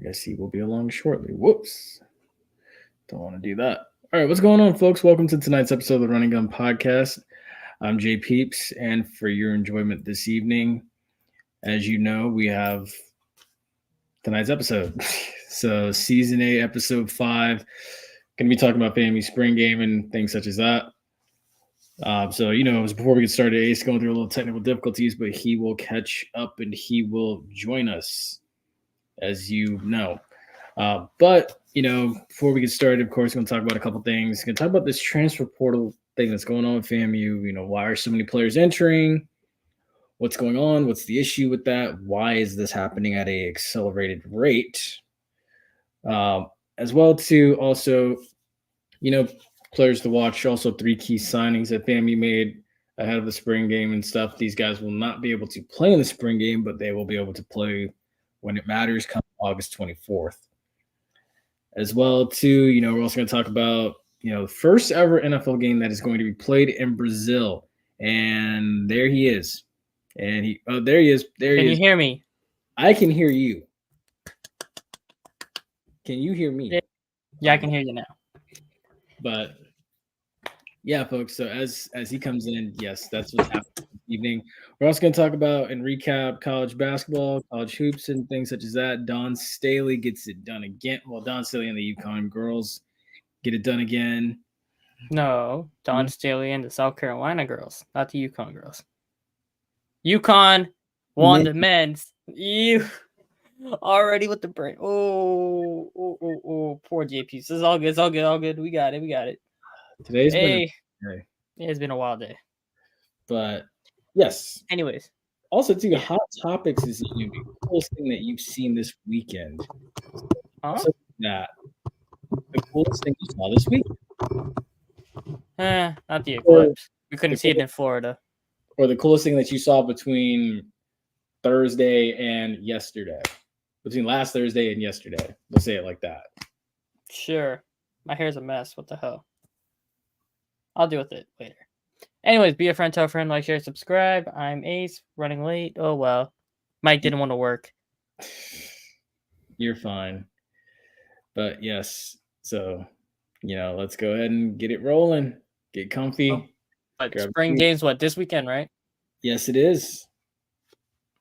guess he will be along shortly. Whoops. Don't want to do that. All right, what's going on, folks? Welcome to tonight's episode of the Running Gun Podcast. I'm Jay Peeps, and for your enjoyment this evening, as you know, we have tonight's episode. So, Season 8, Episode 5. Going to be talking about FAMU spring game and things such as that. It was before we get started, Ace going through a little technical difficulties, but he will catch up and he will join us, as you know. Before we get started, of course, we're going to talk about a couple things. We're going to talk about this transfer portal thing that's going on with FAMU. Why are so many players entering? What's going on? What's the issue with that? Why is this happening at an accelerated rate? As well to also, players to watch. Also, 3 key signings that FAMU made ahead of the spring game and stuff. These guys will not be able to play in the spring game, but they will be able to play when it matters come August 24th. As well, too, we're also going to talk about, the first ever NFL game that is going to be played in Brazil. And there he is. And there he is. There he is. Can you hear me? I can hear you. Can you hear me? Yeah, I can hear you now. But yeah, folks. So as he comes in, yes, that's what's happening this evening. We're also going to talk about and recap college basketball, college hoops, and things such as that. Dawn Staley gets it done again. Well, Dawn Staley and the UConn girls get it done again. No, Dawn Staley and the South Carolina girls, not the UConn girls. UConn won the men's. You already with the brain. Oh, poor JP. This is all good. It's all good. We got it. Today's been a day. It's been a wild day. But yes. Anyways. Also, too, hot topics is the coolest thing that you've seen this weekend. Huh? The coolest thing you saw this week? Not the eclipse. We couldn't see it in Florida. Or the coolest thing that you saw between Thursday and yesterday. Between last Thursday and yesterday. Let's say it like that. Sure. My hair's a mess. What the hell? I'll deal with it later. Anyways, be a friend, tell a friend, like, share, subscribe. I'm Ace, running late. Oh, well. Mike didn't want to work. You're fine. But yes, so, let's go ahead and get it rolling. Get comfy. Oh, but spring game's what, this weekend, right? Yes, it is.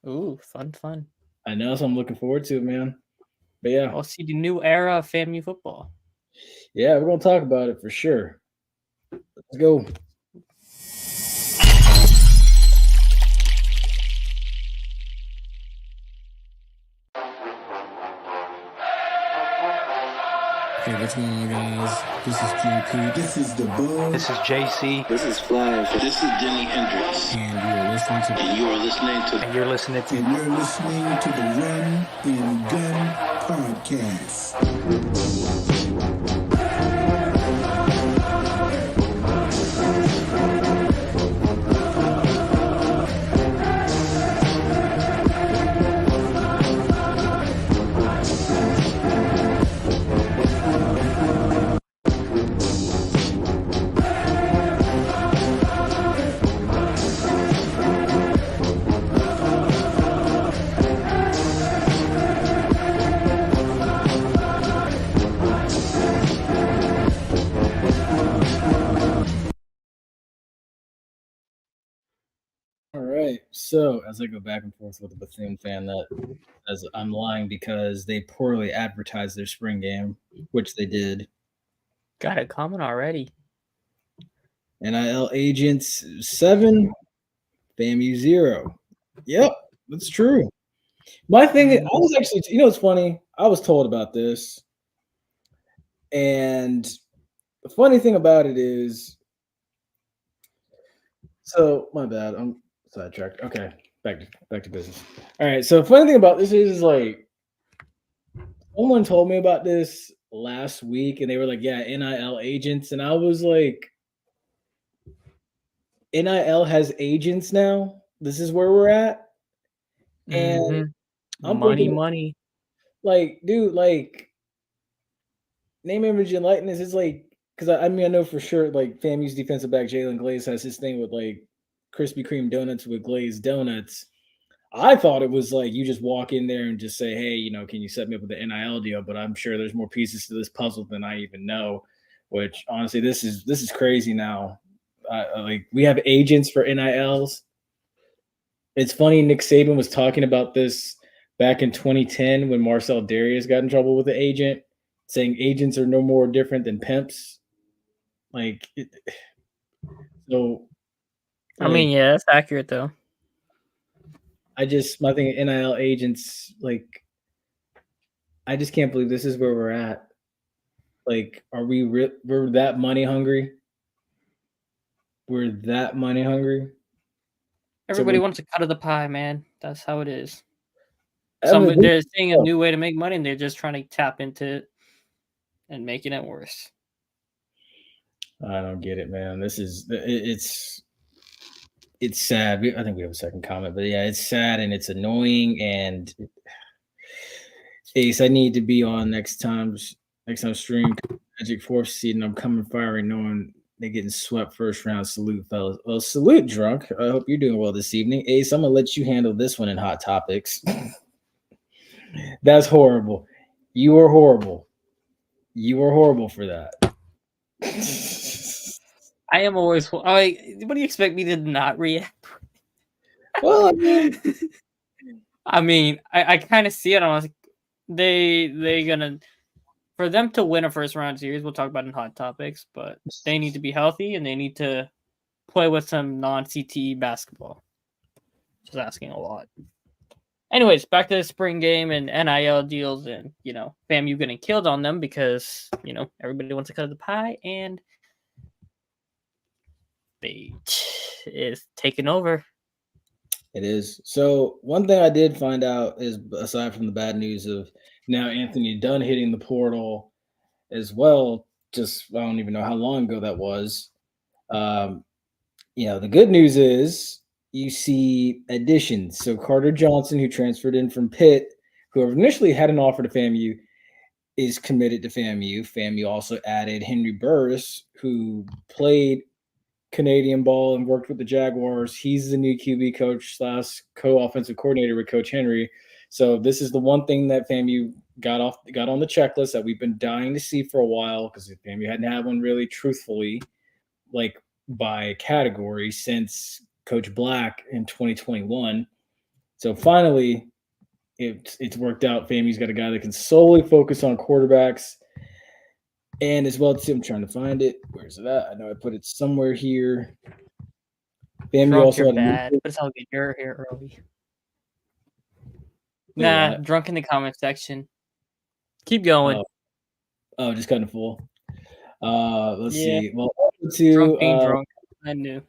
Ooh, fun. I know, so I'm looking forward to it, man. But yeah. We'll see the new era of FAMU football. Yeah, we're going to talk about it for sure. Let's go. Hey, what's going on, guys? This is JP. This is The Bug. This is JC. This is Flash. This is Jimi Hendrix. And you're listening to... And you're listening to... And you're listening to the Run and Gun Podcast. So, as I go back and forth with the Bethune fan, as I'm lying because they poorly advertised their spring game, which they did. Got a comment already. NIL agents 7, FAMU 0. Yep, that's true. My thing, I was actually, it's funny. I was told about this, and the funny thing about it is, so my bad. I'm sidetracked. Okay, back to business. All right. So, funny thing about this is like, someone told me about this last week, and they were like, "Yeah, NIL agents," and I was like, "NIL has agents now. This is where we're at." And I'm money. Like, dude, like, name, image, and likeness is like, because I know for sure, like, FAMU's defensive back Jalen Glaze has his thing with like Krispy Kreme donuts with glazed donuts. I thought it was like you just walk in there and just say, "Hey, can you set me up with the NIL deal?" But I'm sure there's more pieces to this puzzle than I even know. Which honestly, this is crazy now. Like we have agents for NILs. It's funny. Nick Saban was talking about this back in 2010 when Marcel Darius got in trouble with the agent, saying agents are no more different than pimps. Like, so. I mean, like, yeah, that's accurate though. my thing, NIL agents, like, I just can't believe this is where we're at. Like, are we're that money hungry? We're that money hungry. Everybody wants a cut of the pie, man. That's how it is. Evan, They're seeing a new way to make money, and they're just trying to tap into it and making it worse. I don't get it, man. It's sad. I think we have a second comment, but yeah, it's sad and it's annoying. And Ace, I need to be on next time stream. Magic fourth seed, and I'm coming firing, knowing they're getting swept first round. Salute, fellas. Well, salute, drunk. I hope you're doing well this evening. Ace, I'm gonna let you handle this one in Hot Topics. That's horrible. You are horrible. You are horrible for that. I am always. What do you expect me to not react? Well, I mean, I kind of see it. I was like, they gonna, for them to win a first round series. We'll talk about it in Hot Topics, but they need to be healthy and they need to play with some non-CTE basketball. Just asking a lot. Anyways, back to the spring game and NIL deals and, FAMU getting killed on them because, everybody wants to cut the pie and they is taking over. It is. So one thing I did find out is, aside from the bad news of now Anthony Dunn hitting the portal as well, just I don't even know how long ago that was. The good news is you see additions. So Carter Johnson, who transferred in from Pitt, who initially had an offer to FAMU, is committed to FAMU. FAMU also added Henry Burris, who played Canadian ball and worked with the Jaguars. He's the new QB coach / co-offensive coordinator with Coach Henry. So this is the one thing that FAMU got on the checklist that we've been dying to see for a while, because FAMU hadn't had one really truthfully, like by category, since Coach Black in 2021. So finally, it's worked out. FAMU's got a guy that can solely focus on quarterbacks. And as well, too, I'm trying to find it. Where's it at? I know I put it somewhere here. FAMU also had bad, but it's all good. You're here early. Nah, drunk in the comment section. Keep going. Just kind of full. Let's see. Well, drunk. I knew.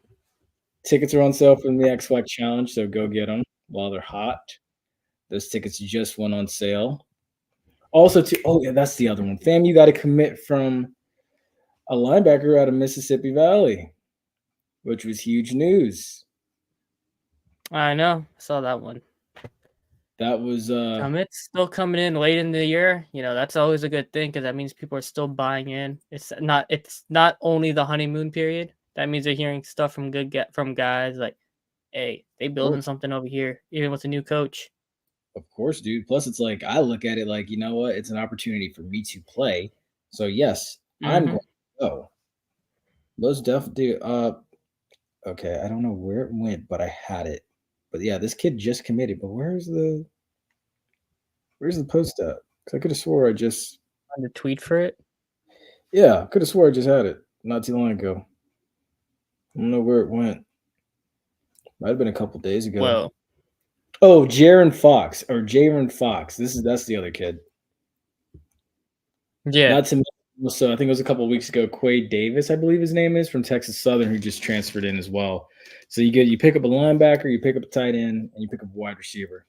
Tickets are on sale for the X-Flex Challenge, so go get them while they're hot. Those tickets just went on sale. Also, that's the other one. FAMU got to commit from a linebacker out of Mississippi Valley, which was huge news. I know. I saw that one. That was commits still coming in late in the year. That's always a good thing because that means people are still buying in. It's not only the honeymoon period. That means they're hearing stuff from guys like, hey, they building something over here, even with a new coach. Of course, dude. Plus, it's like I look at it like, you know what? It's an opportunity for me to play. So yes, I'm going to go. Most definitely. Okay, I don't know where it went, but I had it. But yeah, this kid just committed. But where's the post at? Because I could have swore I just on the tweet for it. Yeah, I could have swore I just had it not too long ago. I don't know where it went. Might have been a couple days ago. Well. Oh, Jaron Fox. That's the other kid. Yeah. Not to mention, so I think it was a couple of weeks ago, Quay Davis, I believe his name is, from Texas Southern, who just transferred in as well. So you pick up a linebacker, you pick up a tight end, and you pick up a wide receiver.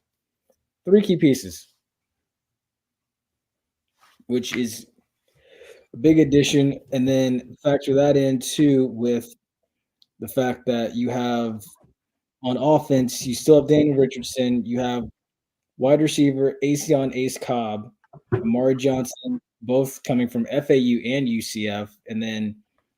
3 key pieces, which is a big addition. And then factor that in too with the fact that you have on offense, you still have Daniel Richardson. You have wide receiver Asion Ace Cobb, Amari Johnson, both coming from FAU and UCF. And then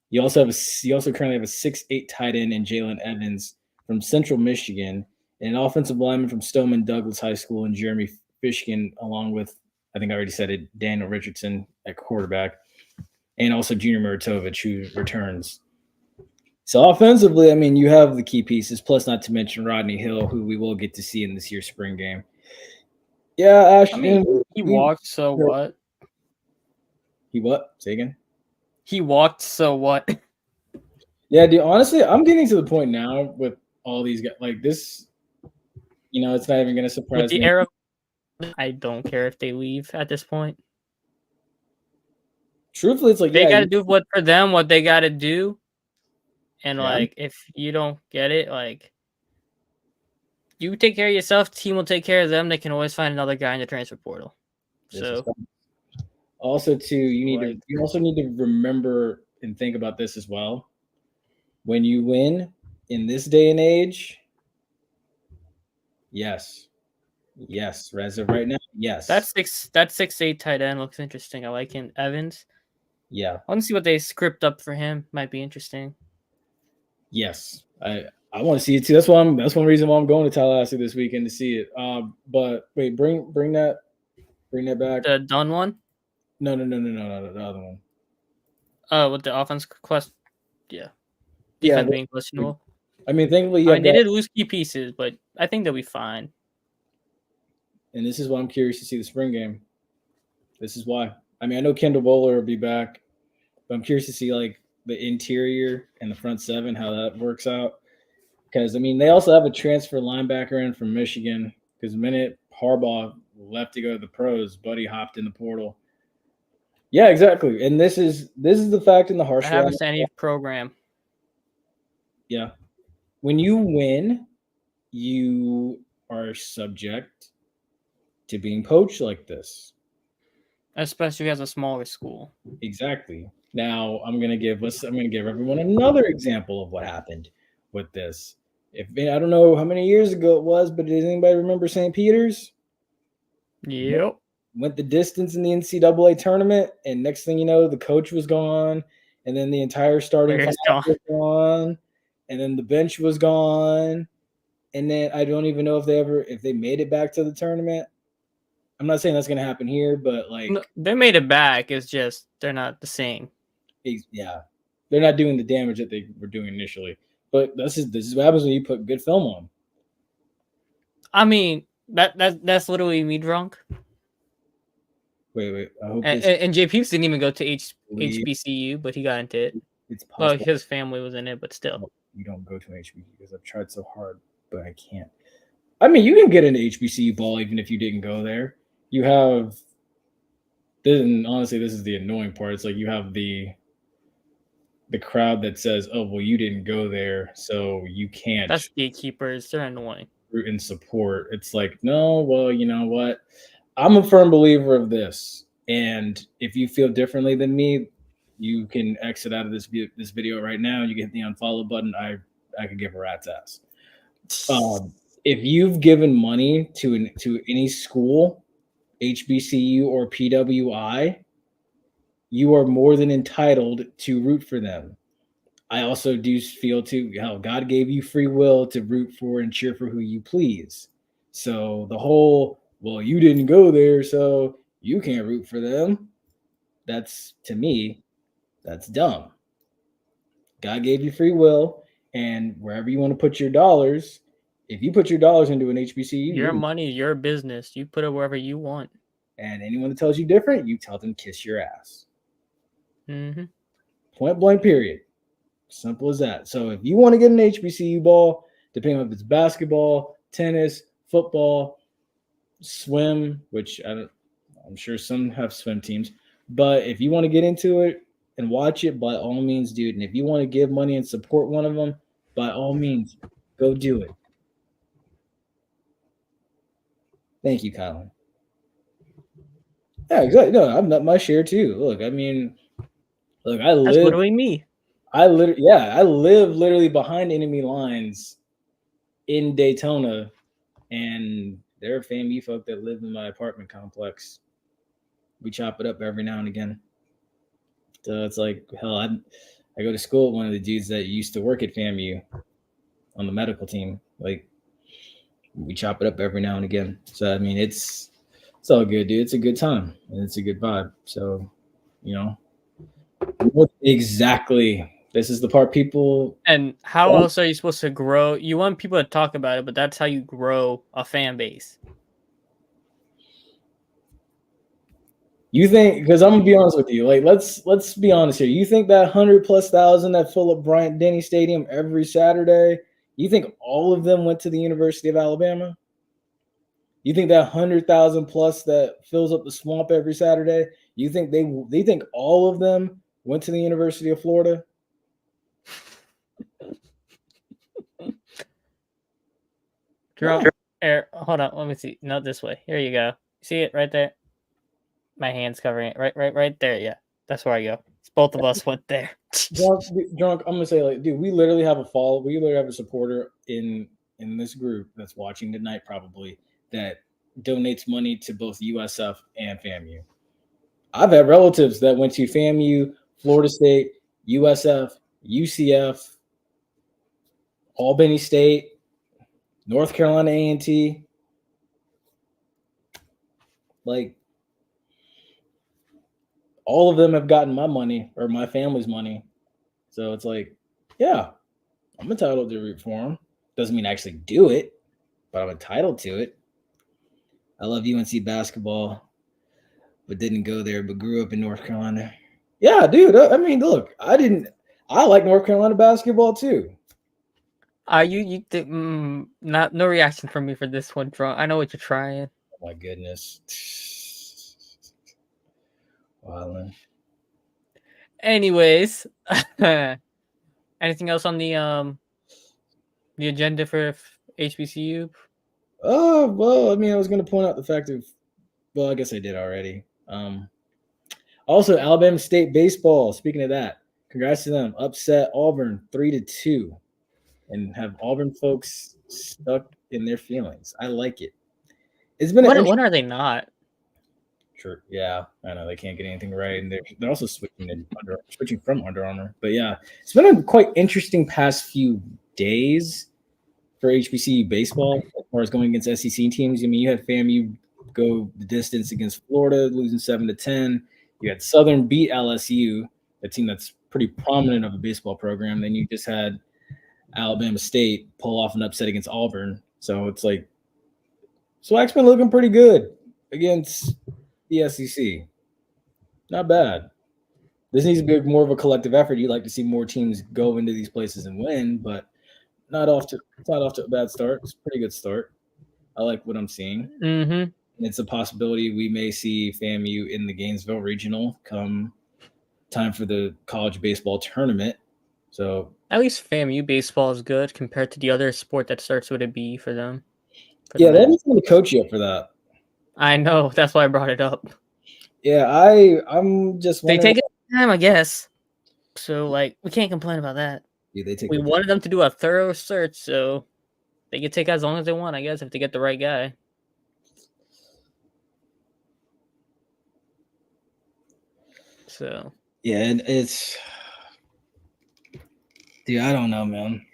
you also currently have a 6'8" tight end in Jalen Evans from Central Michigan. an offensive lineman from Stoneman Douglas High School, and Jeremy Fishkin, along with, I think I already said it, Daniel Richardson at quarterback, and also Junior Muratovich, who returns. So offensively, I mean, you have the key pieces, plus not to mention Rodney Hill, who we will get to see in this year's spring game. Yeah, Ash. I mean, he walked, so what? He what? Say again? He walked, so what? Yeah, dude, honestly, I'm getting to the point now with all these guys. Like this, it's not even going to With surprise the me. era, I don't care if they leave at this point. Truthfully, it's like, They yeah, got to do what they got to do. And, Yeah. like, if you don't get it, like, you take care of yourself, team will take care of them. They can always find another guy in the transfer portal. this is So, fun. Also, too, Like- you also need to remember and think about this as well. When you win in this day and age, yes, as of right now, yes, that 6'8" tight end looks interesting. I like him. Evans. yeah, I want to see what they script up for him. Might be interesting. yes. I want to see it too. That's one reason why I'm going to Tallahassee this weekend to see it. But wait, bring that back. The done one? No, the other one. With the offense quest. Yeah. Yeah, Defense being questionable. I mean, thankfully, I mean, they did lose key pieces, but I think they'll be fine. And this is why I'm curious to see the spring game. This is why. I mean, I know Kendall Bowler will be back, but I'm curious to see like the interior and the front seven, how that works out. Because I mean, they also have a transfer linebacker in from Michigan. Because the minute Harbaugh left to go to the pros, Buddy hopped in the portal. Yeah, exactly. And this is the fact in the harsh That happens to any program. Yeah. When you win, you are subject to being poached like this. Especially as a smaller school. Exactly. Now I'm gonna give everyone another example of what happened with this. I don't know how many years ago it was, but does anybody remember St. Peter's? Yep. Went the distance in the NCAA tournament, and next thing you know, the coach was gone, and then the entire starting Players five was gone, and then the bench was gone, and then I don't even know if they made it back to the tournament. I'm not saying that's going to happen here, but like No, they made it back. It's just they're not the same. yeah, they're not doing the damage that they were doing initially. But this is what happens when you put good film on. I mean, that's literally me drunk. Wait. I hope And Jay Peeps didn't even go to HBCU, but he got into it. it's Well, possible. his family was in it, but still. You don't go to an HBCU because I've tried so hard, but I can't. I mean, you can get into HBCU ball even if you didn't go there. You have then honestly, this is the annoying part. It's like you have the crowd that says, "Oh, well, you didn't go there, so you can't." That's gatekeepers. They're annoying. Root and support. It's like, no, well, you know what? I'm a firm believer of this, and if you feel differently than me, you can exit out of this video right now. You can hit the unfollow button. I could give a rat's ass. If you've given money to any school, HBCU or PWI, you are more than entitled to root for them. I also do feel God gave you free will to root for and cheer for who you please. So the whole, well, you didn't go there, so you can't root for them. To me, that's dumb. God gave you free will, and wherever you want to put your dollars, if you put your dollars into an HBCU, Your money, your business. You put it wherever you want. And anyone that tells you different, you tell them kiss your ass. Mm-hmm. Point blank, period. Simple as that. So if you want to get an HBCU ball, depending on if it's basketball, tennis, football, swim, which I'm sure some have swim teams, but if you want to get into it and watch it, by all means, dude. And if you want to give money and support one of them, by all means, go do it. Thank you, Colin. Yeah, exactly. No, I'm not my share too. Look, I mean, I That's literally me. I live literally behind enemy lines in Daytona, and there are FAMU folk that live in my apartment complex. We chop it up every now and again. So it's like, hell, I go to school with one of the dudes that used to work at FAMU on the medical team. Like, We chop it up every now and again. So I mean, it's all good, dude. It's a good time and it's a good vibe. So, you know, what exactly. This is the part people. And how Well, else are you supposed to grow? You want people to talk about it, but that's how you grow a fan base. You think? Because I'm gonna be honest with you. Like, let's be honest here. You think that 100,000+ that fill up Bryant Denny Stadium every Saturday? You think all of them went to the University of Alabama? You think that 100,000+ that fills up the swamp every Saturday? You think they think all of them went to the University of Florida? Drunk. Hold on. Let me see. Not this way. Here you go. See it right there? My hand's covering it. Right there. Yeah. That's where I go. It's both of us went there. Drunk. I'm gonna say, like, dude, we literally have a follow. We literally have a supporter in this group that's watching tonight, probably, that donates money to both USF and FAMU. I've had relatives that went to FAMU, Florida State, USF, UCF, Albany State, North Carolina A&T. Like, all of them have gotten my money or my family's money. So it's like, yeah, I'm entitled to root for them. Doesn't mean I actually do it, but I'm entitled to it. I love UNC basketball, but didn't go there, but grew up in North Carolina. Yeah, dude. I mean, look, I like North Carolina basketball too. Not no reaction from me for this one, Drunk. I know what you're trying. Oh my goodness. Wow. Anyways, anything else on the agenda for HBCU? Oh, well, I mean, I was going to point out the fact of, well, I guess I did already. Also, Alabama State baseball. Speaking of that, congrats to them. Upset Auburn 3-2, and have Auburn folks stuck in their feelings. I like it. It's been when are they not? Sure. Yeah, I know they can't get anything right, and they're also switching from Under Armour. But yeah, it's been a quite interesting past few days for HBCU baseball as far as going against SEC teams. I mean, you had FAMU go the distance against Florida, losing 7-10. You had Southern beat LSU, a team that's pretty prominent of a baseball program. Then you just had Alabama State pull off an upset against Auburn. So it's like SWAC's been looking pretty good against the SEC. Not bad. This needs to be more of a collective effort. You'd like to see more teams go into these places and win, but it's not off to a bad start. It's a pretty good start. I like what I'm seeing. Mm-hmm. It's a possibility we may see FAMU in the Gainesville Regional come time for the college baseball tournament. So at least FAMU baseball is good compared to the other sport that starts with a B for them. Yeah, they haven't seen a coach yet for that. I know. That's why I brought it up. Yeah, I'm just they take it time, I guess. So like we can't complain about that. Yeah, we wanted them to do a thorough search, so they can take as long as they want, I guess, if they get the right guy. So yeah, and it's, dude, I don't know, man.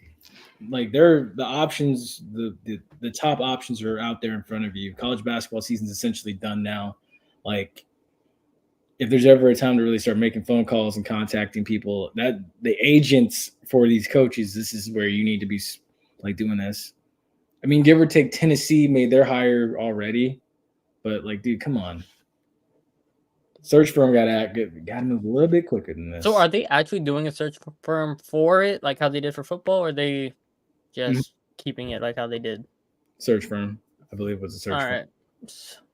Like the options, the top options are out there in front of you. College basketball season's essentially done now. Like, if there's ever a time to really start making phone calls and contacting people, that the agents for these coaches, this is where you need to be like doing this. I mean, give or take, Tennessee made their hire already, but like, dude, come on. Search firm got to move a little bit quicker than this. So, are they actually doing a search firm for it, like how they did for football, or are they just keeping it like how they did? Search firm, I believe, was a search firm. All right.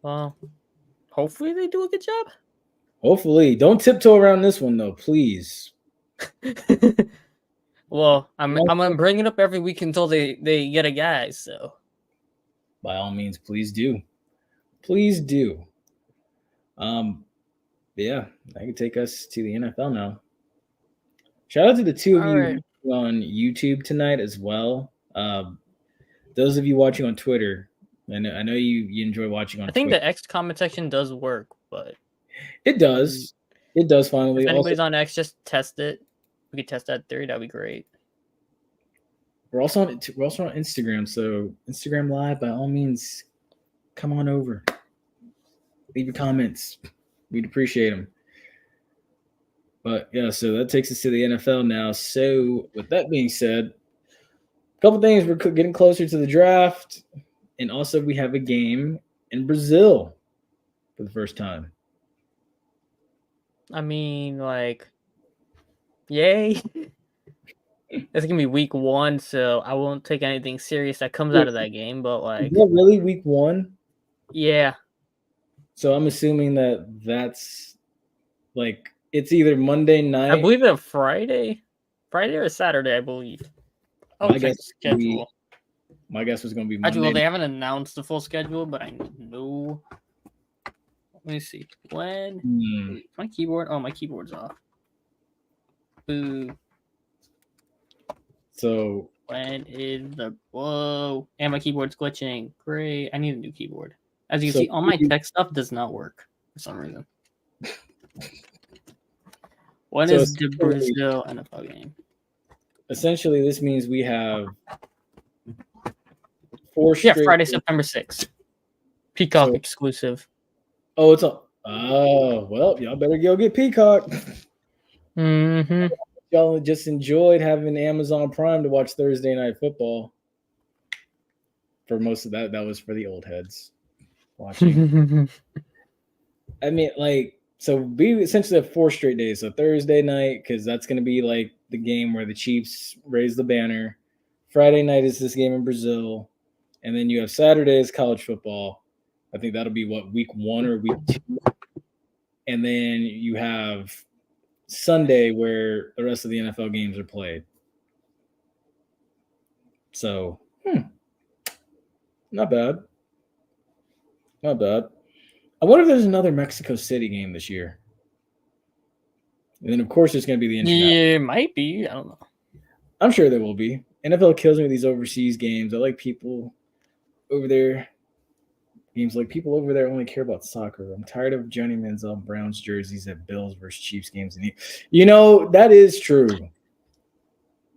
Well, hopefully they do a good job. Hopefully, don't tiptoe around this one though, please. Well, I'm gonna bring it up every week until they get a guy. So, by all means, please do. Please do. Yeah, that can take us to the NFL now. Shout out to the two of you on YouTube tonight as well. Those of you watching on Twitter, I know you enjoy watching on Twitter. I think the X comment section does work, but it does. It does finally. If anybody's on X, just test it. We could test that theory. That'd be great. We're also on Instagram, so Instagram Live, by all means, come on over. Leave your comments. We'd appreciate them. But yeah, so that takes us to the NFL now. So with that being said, a couple things. We're getting closer to the draft, and also we have a game in Brazil for the first time. I mean, like, yay. It's gonna be week 1, so I won't take anything serious that comes out of that game. But Is like, that really week 1? yeah, So I'm assuming that's like it's either Monday night. I believe it's Friday or Saturday. I believe. I'll My check guess the would be schedule. My guess was going to be Actually, well, Monday. they haven't announced the full schedule, but I know. Let me see. When? Wait, my keyboard? Oh, my keyboard's off. Boo. So When is the... Whoa. And my keyboard's glitching. Great. I need a new keyboard. As you can So see, all my you- tech stuff does not work for some reason. When So is the essentially- Brazil NFL game? essentially, this means we have 4 Yeah, straight. Friday, September 6th. Peacock So- exclusive. Oh, it's a. Oh, well, y'all better go get Peacock. Mm-hmm. Y'all just enjoyed having Amazon Prime to watch Thursday Night Football. For most of that was for the old heads watching. I mean, like, so we essentially have 4 straight days. So Thursday night, because that's going to be like the game where the Chiefs raise the banner. Friday night is this game in Brazil. And then you have Saturday is college football. I think that'll be what, week 1 or week 2. And then you have Sunday where the rest of the NFL games are played. So, not bad. Not bad. I wonder if there's another Mexico City game this year. And then, of course, there's going to be the international. Yeah, it might be. I don't know. I'm sure there will be. NFL kills me with these overseas games. I like people over there. Games like people over there only care about soccer. I'm tired of Johnny Manziel Browns jerseys at Bills versus Chiefs games. And that is true.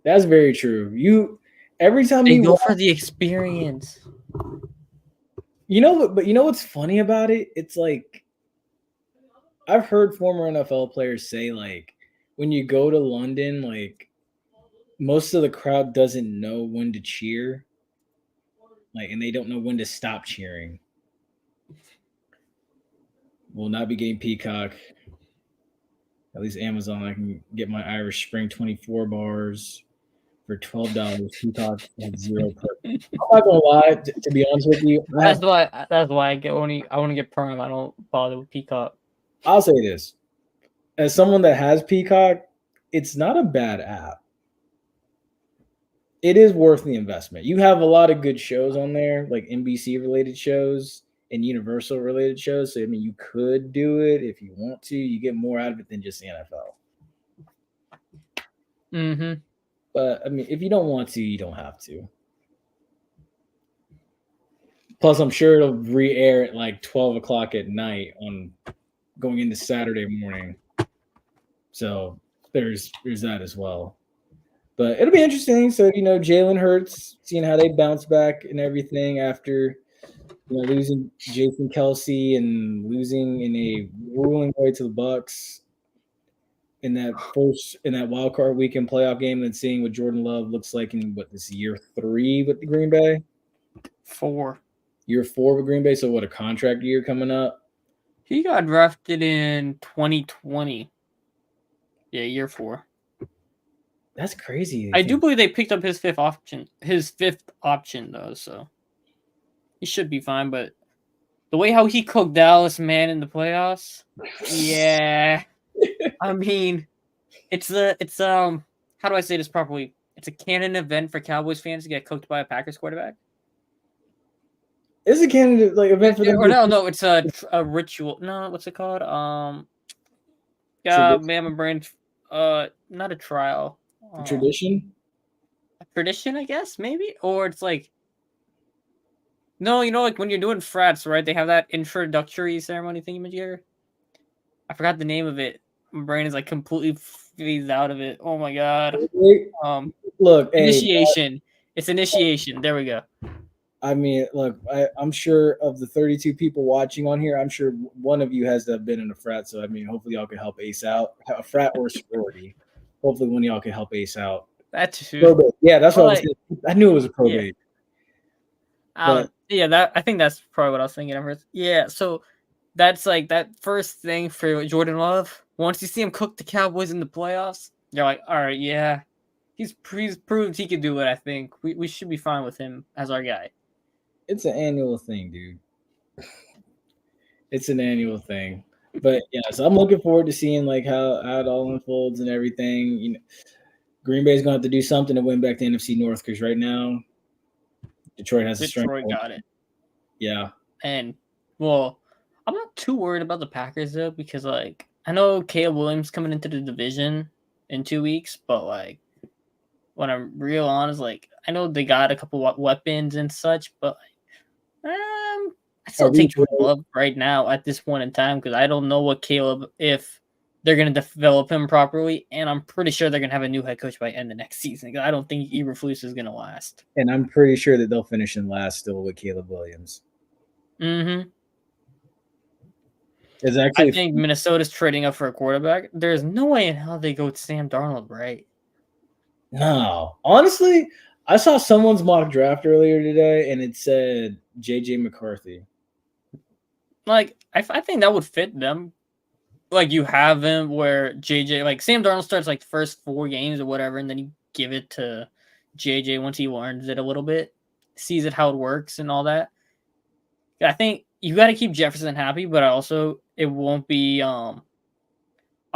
That's very true. Every time They you go watch, for the experience. but you know what's funny about it? It's like I've heard former NFL players say, like, when you go to London, like, most of the crowd doesn't know when to cheer, like, and they don't know when to stop cheering. Will not be getting Peacock. At least Amazon, I can get my Irish Spring 24 bars for $12. Peacock has 0 per. I'm not gonna lie, to be honest with you. That's why I want to get Prime. I don't bother with Peacock. I'll say this. As someone that has Peacock, it's not a bad app. It is worth the investment. You have a lot of good shows on there, like NBC related shows and Universal related shows. So I mean, you could do it if you want to. You get more out of it than just the NFL. Mm-hmm. But I mean, if you don't want to, you don't have to. Plus, I'm sure it'll re-air at like 12 o'clock at night on going into Saturday morning. So there's that as well. But it'll be interesting. So, Jalen Hurts, seeing how they bounce back and everything after, losing Jason Kelsey and losing in a grueling way to the Bucks in that wild card weekend playoff game, and seeing what Jordan Love looks like in this year 3 with the Green Bay. 4. Year 4 with Green Bay. So what, a contract year coming up? He got drafted in 2020. Yeah, year 4. That's crazy. I do believe they picked up his fifth option though, so he should be fine. But the way how he cooked Dallas, man, in the playoffs, yeah. I mean, it's how do I say this properly? It's a canon event for Cowboys fans to get cooked by a Packers quarterback. Is a candidate event for them? Or no, it's a ritual. No, what's it called? Yeah, man, my brain. Not a trial. Tradition? A tradition, I guess, maybe? Or it's like... No, like when you're doing frats, right? They have that introductory ceremony thingamajigger. I forgot the name of it. My brain is completely phased out of it. Oh my god. Look, Initiation. It's initiation. There we go. I mean, look, I'm sure of the 32 people watching on here, I'm sure one of you has to have been in a frat. So, I mean, hopefully y'all can help Ace out. A frat or sorority. Hopefully one of y'all can help Ace out. That's true. Probate. Yeah, that's what I was Like- thinking. I knew it was a probate. Yeah, I think that's probably what I was thinking of first. Yeah, so that's like that first thing for Jordan Love. Once you see him cook the Cowboys in the playoffs, you're like, all right, yeah, he's proved he can do it. I think we should be fine with him as our guy. It's an annual thing, dude. It's an annual thing. But yeah, so I'm looking forward to seeing like how it all unfolds and everything. You know, Green Bay's gonna have to do something to win back the NFC North because right now Detroit has a strength. Detroit got it. Yeah. And well, I'm not too worried about the Packers though, because like I know Caleb Williams coming into the division in 2 weeks, but like when I'm real honest, like I know they got a couple weapons and such, but I still take Jordan Love right now at this point in time because I don't know what Caleb if they're going to develop him properly, and I'm pretty sure they're going to have a new head coach by end of next season. I don't think Eberflus is going to last, and I'm pretty sure that they'll finish in last still with Caleb Williams. Mm-hmm. It's actually, I think Minnesota's trading up for a quarterback. There's no way in hell they go with Sam Darnold, right? No, honestly, I saw someone's mock draft earlier today, and it said JJ McCarthy. Like, I think that would fit them. Like, you have him where JJ, like, Sam Darnold starts, like, the first 4 games or whatever, and then you give it to JJ once he learns it a little bit, sees it how it works and all that. I think you got to keep Jefferson happy, but also it won't be, I'll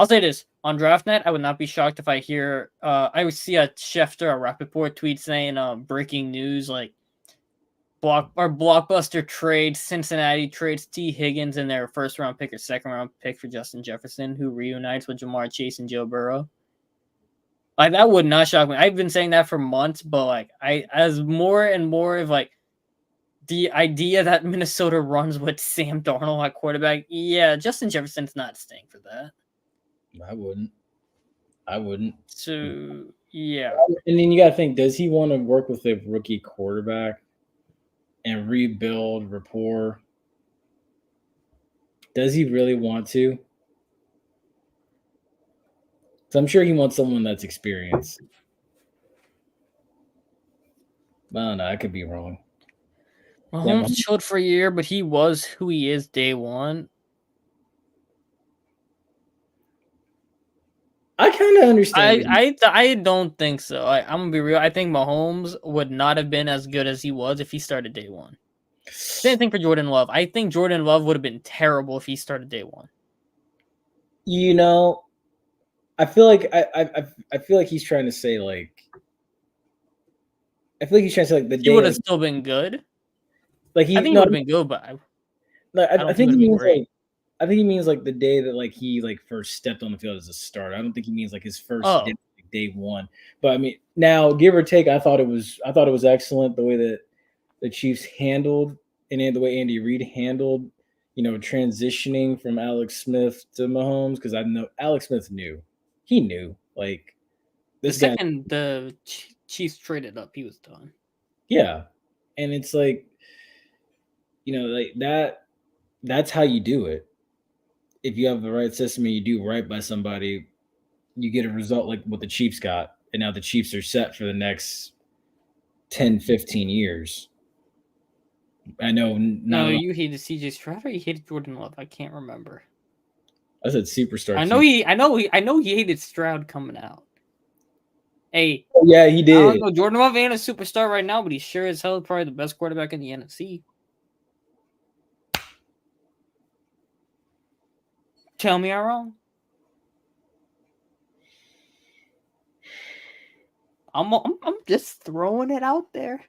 say this. On draft night, I would not be shocked if I hear, I would see a Schefter, a Rappaport tweet saying, breaking news, like, blockbuster trade, Cincinnati trades T. Higgins in their first round pick or second round pick for Justin Jefferson, who reunites with Jamar Chase and Joe Burrow. Like, that would not shock me. I've been saying that for months, but like as more and more of like the idea that Minnesota runs with Sam Darnold at quarterback, yeah, Justin Jefferson's not staying for that. I wouldn't. So yeah. And then you got to think, does he want to work with a rookie quarterback and rebuild rapport? Does he really want to? So I'm sure he wants someone that's experienced. I don't know. I could be wrong. Mahomes chilled for a year, but he was who he is day one. I kind of understand. I don't think so. I'm gonna be real. I think Mahomes would not have been as good as he was if he started day one. Same thing for Jordan Love. I think Jordan Love would have been terrible if he started day one. You know, I feel like I feel like he's trying to say like. I feel like he's trying to say like the day he would have still been good. Like I think he would have been good, but I think he means like. I think he means like the day that like he like first stepped on the field as a starter. I don't think he means like his first day one. But I mean, now give or take, I thought it was excellent the way that the Chiefs handled and the way Andy Reid handled, transitioning from Alex Smith to Mahomes, because I know Alex Smith knew. He knew like this the second the Chiefs traded up, he was done. Yeah, and it's like, like that's how you do it. If you have the right system and you do right by somebody, you get a result like what the Chiefs got. And now the Chiefs are set for the next 10, 15 years. I know. No, you hated CJ Stroud or you hated Jordan Love? I can't remember. I said superstar. I know he hated Stroud coming out. Hey. Oh, yeah, he did. I don't know. Jordan Love ain't a superstar right now, but he sure as hell probably the best quarterback in the NFC. Tell me I'm wrong. I'm just throwing it out there.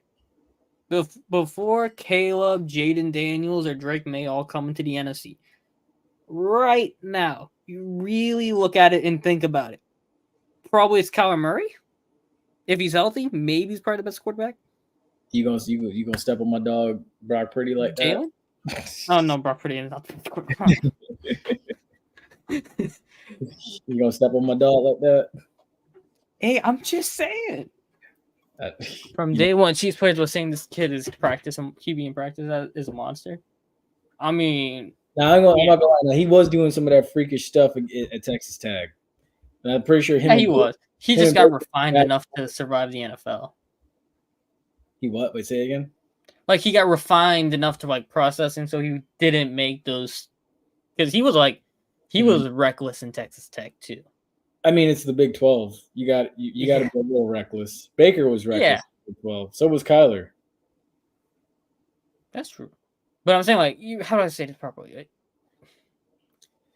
Before Caleb, Jaden Daniels, or Drake May all come into the NFC. Right now, you really look at it and think about it. Probably it's Kyler Murray. If he's healthy, maybe he's probably the best quarterback. You gonna step on my dog Brock Purdy like Jalen? that? Oh no, Brock Purdy is not the best quarterback. You gonna step on my dog like that? Hey, I'm just saying. From day one, Chiefs players were saying this kid is practice and QB in practice is a monster. I mean, Now, I'm not gonna lie. Now, he was doing some of that freakish stuff at Texas Tech. And I'm pretty sure him. yeah, and he Baker- was. He him just and got Baker refined had- enough to survive the NFL. He what? Wait, say it again. Like he got refined enough to like process him, so he didn't make those. Because he was like, he was reckless in Texas Tech too. I mean, it's the Big 12. You got to be a little reckless. Baker was reckless. Yeah. In the Big 12. So was Kyler. That's true. But I'm saying like, how do I say this properly? Like,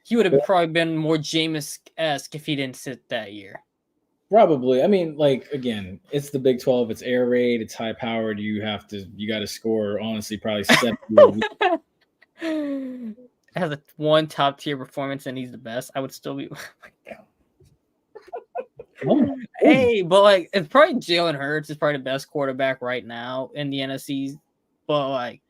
he would have probably been more Jameis-esque if he didn't sit that year. Probably. I mean, like again, it's the Big 12. It's air raid. It's high powered. You got to score. Honestly, probably 70. Has a one top tier performance and he's the best. I would still be. Hey, but like it's probably Jalen Hurts is probably the best quarterback right now in the NFC. But like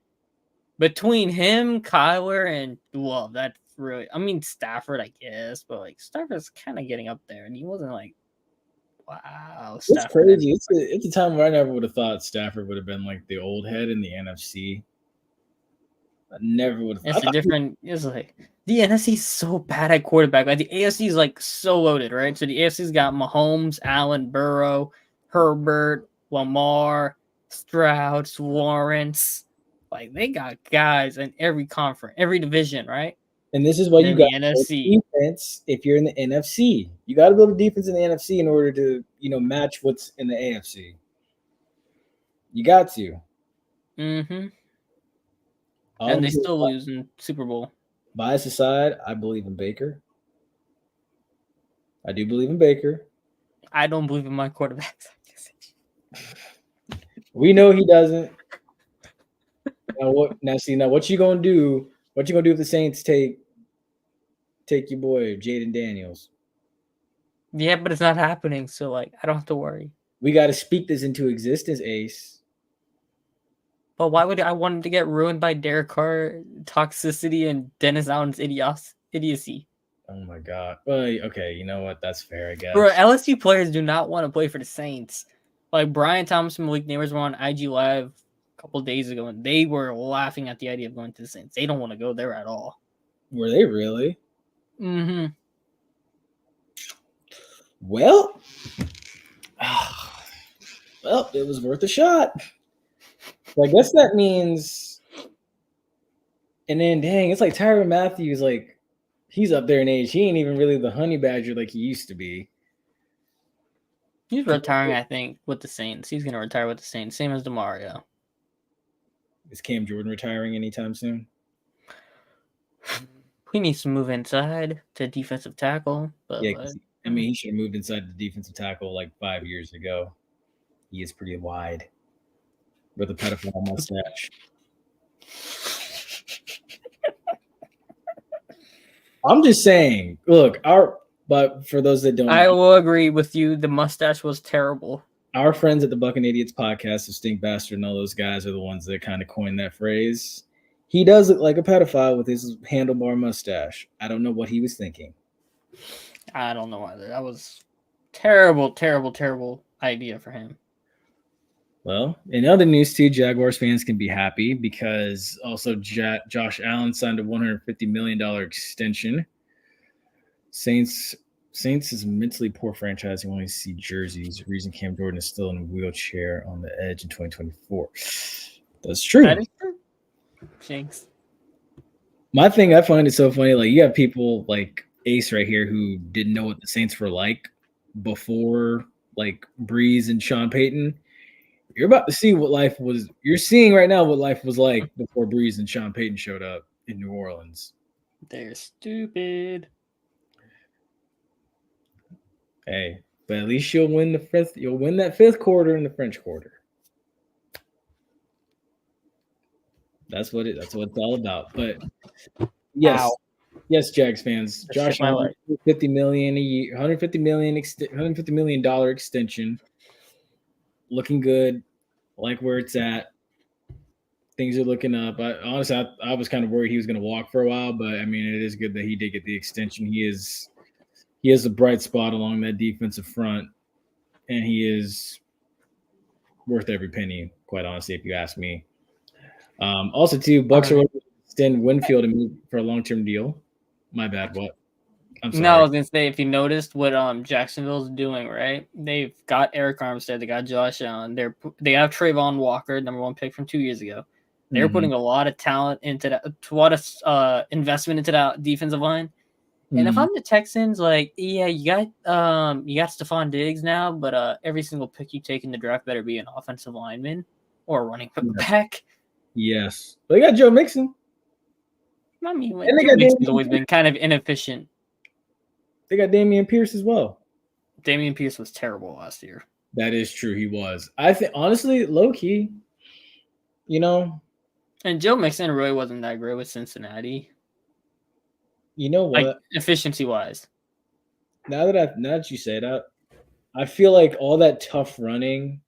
between him, Kyler, and Love, that's really. I mean Stafford, I guess, but like Stafford's kind of getting up there, and he wasn't like, wow. It's Stafford. crazy. It's a time where I never would have thought Stafford would have been like the old head in the NFC. I never would have. It's a different. It's like the NFC is so bad at quarterback. Like the AFC is like so loaded, right? So the AFC's got Mahomes, Allen, Burrow, Herbert, Lamar, Stroud, Lawrence. Like they got guys in every conference, every division, right? And this is why you In got the NFC. defense. If you're in the NFC, you got to build a defense in the NFC in order to match what's in the AFC. You got to. Mm-hmm. And they still lose in Super Bowl. Bias aside, I believe in Baker. I do believe in Baker. I don't believe in my quarterbacks. We know he doesn't. Now what you gonna do? What you gonna do if the Saints take your boy Jaden Daniels? Yeah, but it's not happening, so like I don't have to worry. We got to speak this into existence, Ace. But why would I want him to get ruined by Derek Carr toxicity and Dennis Allen's idiocy? Oh my God. Well, okay, you know what? That's fair, I guess. Bro, LSU players do not want to play for the Saints. Like Brian Thomas and Malik Neighbors were on IG Live a couple days ago, and they were laughing at the idea of going to the Saints. They don't want to go there at all. Were they really? Mm-hmm. Well, it was worth a shot. So I guess that means, and then dang, it's like Tyrann Matthews, like he's up there in age. He ain't even really the honey badger like he used to be. He's retiring, I think, with the Saints. He's gonna retire with the Saints, same as DeMario. Is Cam Jordan retiring anytime soon? He needs to move inside to defensive tackle. But Yeah, I mean he should have moved inside the defensive tackle like 5 years ago. He is pretty wide with a pedophile mustache. I'm just saying. Look, but for those that don't, I will agree with you. The mustache was terrible. Our friends at the Bucking Idiots podcast of Stink Bastard and all those guys are the ones that kind of coined that phrase. He does look like a pedophile with his handlebar mustache. I don't know what he was thinking. I don't know either. That was terrible, terrible, terrible idea for him. Well, in other news too, Jaguars fans can be happy because also Josh Allen signed a $150 million extension. Saints is a mentally poor franchise who only see jerseys. The reason Cam Jordan is still in a wheelchair on the edge in 2024. That's true. That is true. Jinx. My thing, I find it so funny. Like you have people like Ace right here who didn't know what the Saints were like before, like Breeze and Sean Payton. You're about to see what life was. You're seeing right now what life was like before Breeze and Sean Payton showed up in New Orleans. They're stupid. Hey, but at least you'll win the fifth. You'll win that fifth quarter in the French Quarter. That's what it's all about. But yes, Ow. yes, Jags fans. That Josh shit my Allen, $50 million a year, $150 million extension. Looking good. Like where it's at. Things are looking up. Honestly, I was kind of worried he was going to walk for a while, but I mean, it is good that he did get the extension. He has a bright spot along that defensive front, and he is worth every penny, quite honestly, if you ask me. Also, too, Bucks are Alright. looking to extend Winfield and move for a long-term deal. My bad. What? I'm No, I sorry. was gonna say if you noticed what Jacksonville's doing, right? They've got Eric Armstead, they got Josh Allen, they have Trayvon Walker, number 1 pick from 2 years ago. They're Mhm. putting a lot of talent into that, a lot of investment into that defensive line. And if Mhm. I'm the Texans, like, yeah, you got Stephon Diggs now, but every single pick you take in the draft better be an offensive lineman or a running Yeah. back. Yes. They got Joe Mixon. I mean, And they Joe got Mixon's Damian always Pierce. been kind of inefficient. They got Damian Pierce as well. Damian Pierce was terrible last year. That is true. He was. I think honestly, low key, you know, And Joe Mixon really wasn't that great with Cincinnati, like what? efficiency wise. Now that you say that, I feel like all that tough running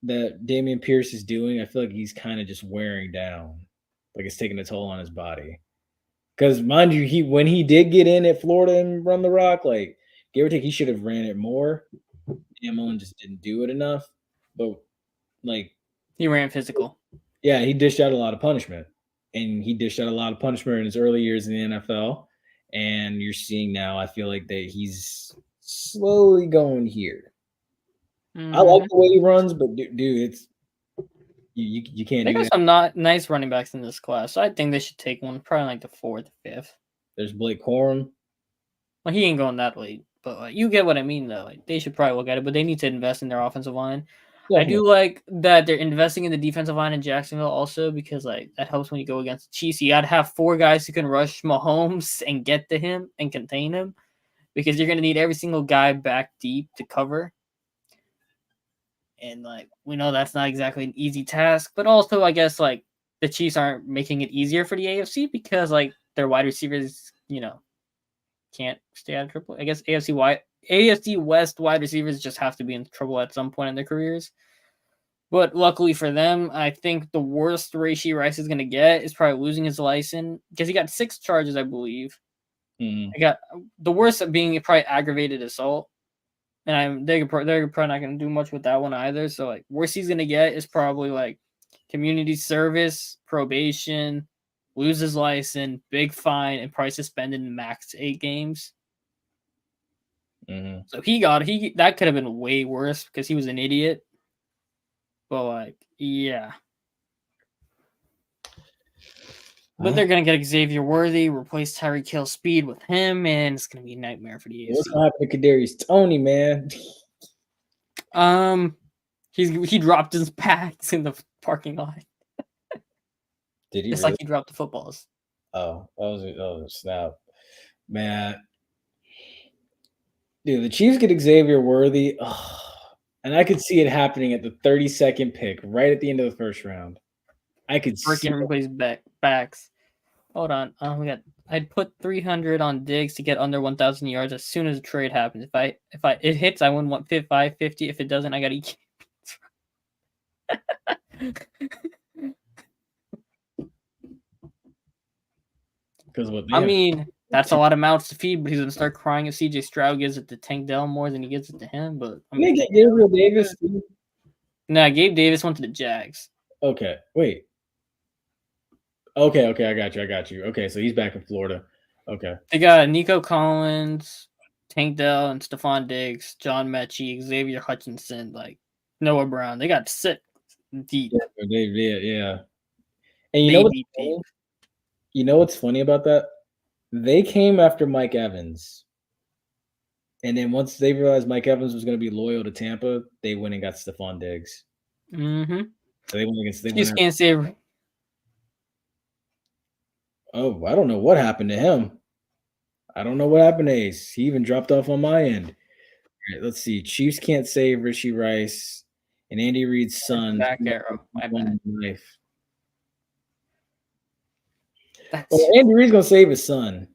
that Damian Pierce is doing, I feel like he's kind of just wearing down. Like it's taking a toll on his body. Because mind you, when he did get in at Florida and run the rock, like give or take, he should have ran it more. Dan Mullen just didn't do it enough. But like, He ran physical. yeah, he dished out a lot of punishment. And he dished out a lot of punishment in his early years in the NFL. And you're seeing now, I feel like that he's slowly going here. I like Mhm. the way he runs, but dude, it's you can't They do got that. some not nice running backs in this class. So I think they should take one, probably like the 4th, 5th. There's Blake Corum. Well, he ain't going that late, but like, you get what I mean, though. Like, they should probably look at it, but they need to invest in their offensive line. I Definitely. do like that they're investing in the defensive line in Jacksonville also because like that helps when you go against the Chiefs. You got to have 4 guys who can rush Mahomes and get to him and contain him because you're going to need every single guy back deep to cover. And like we know that's not exactly an easy task, but also I guess like the Chiefs aren't making it easier for the AFC because like their wide receivers, can't stay out of trouble. I guess AFC West wide receivers just have to be in trouble at some point in their careers. But luckily for them, I think the worst Rashee Rice is going to get is probably losing his license because he got 6 charges, I believe. Mhm. I got the worst of being probably aggravated assault, and they're probably not going to do much with that one either. So like worst he's going to get is probably like community service, probation, lose his license, big fine, and probably suspended max 8 games. Mhm. So that could have been way worse because he was an idiot. But like, yeah. But they're gonna get Xavier Worthy, replace Tyreek Hill Speed with him, and it's gonna be a nightmare for the What's AFC. gonna happen to Kadarius Toney, man? He dropped his bags in the parking lot. Did he It's really? like he dropped the footballs. Oh, that was a snap, man. Dude, the Chiefs get Xavier Worthy, and I could see it happening at the 32nd pick, right at the end of the first round. I could see Freaking replace backs. Hold on. I'd put 300 on Diggs to get under 1,000 yards as soon as the trade happens. If it hits, I win 550. If it doesn't, I got to because what I mean, that's a lot of mouths to feed, but he's gonna start crying if CJ Stroud gives it to Tank Dell more than he gives it to him. But I they mean, get Gabriel Davis. Too? nah, Gabe Davis went to the Jags. Okay, wait. Okay, I got you. Okay, so he's back in Florida. Okay, They got Nico Collins, Tank Dell, and Stephon Diggs, John Mechie, Xavier Hutchinson, like Noah Brown. They got sick deep. yeah. And They deep. you know what's funny about that? They came after Mike Evans. And then once they realized Mike Evans was going to be loyal to Tampa, they went and got Stephon Diggs. Mm-hmm. So they went against. You just can't say. Oh, I don't know what happened to him. I don't know what happened to Ace. He even dropped off on my end. All right, let's see. Chiefs can't save Rashee Rice and Andy Reid's son. Back arrow. My bad. Life. That's Well, Andy Reid's gonna save his son.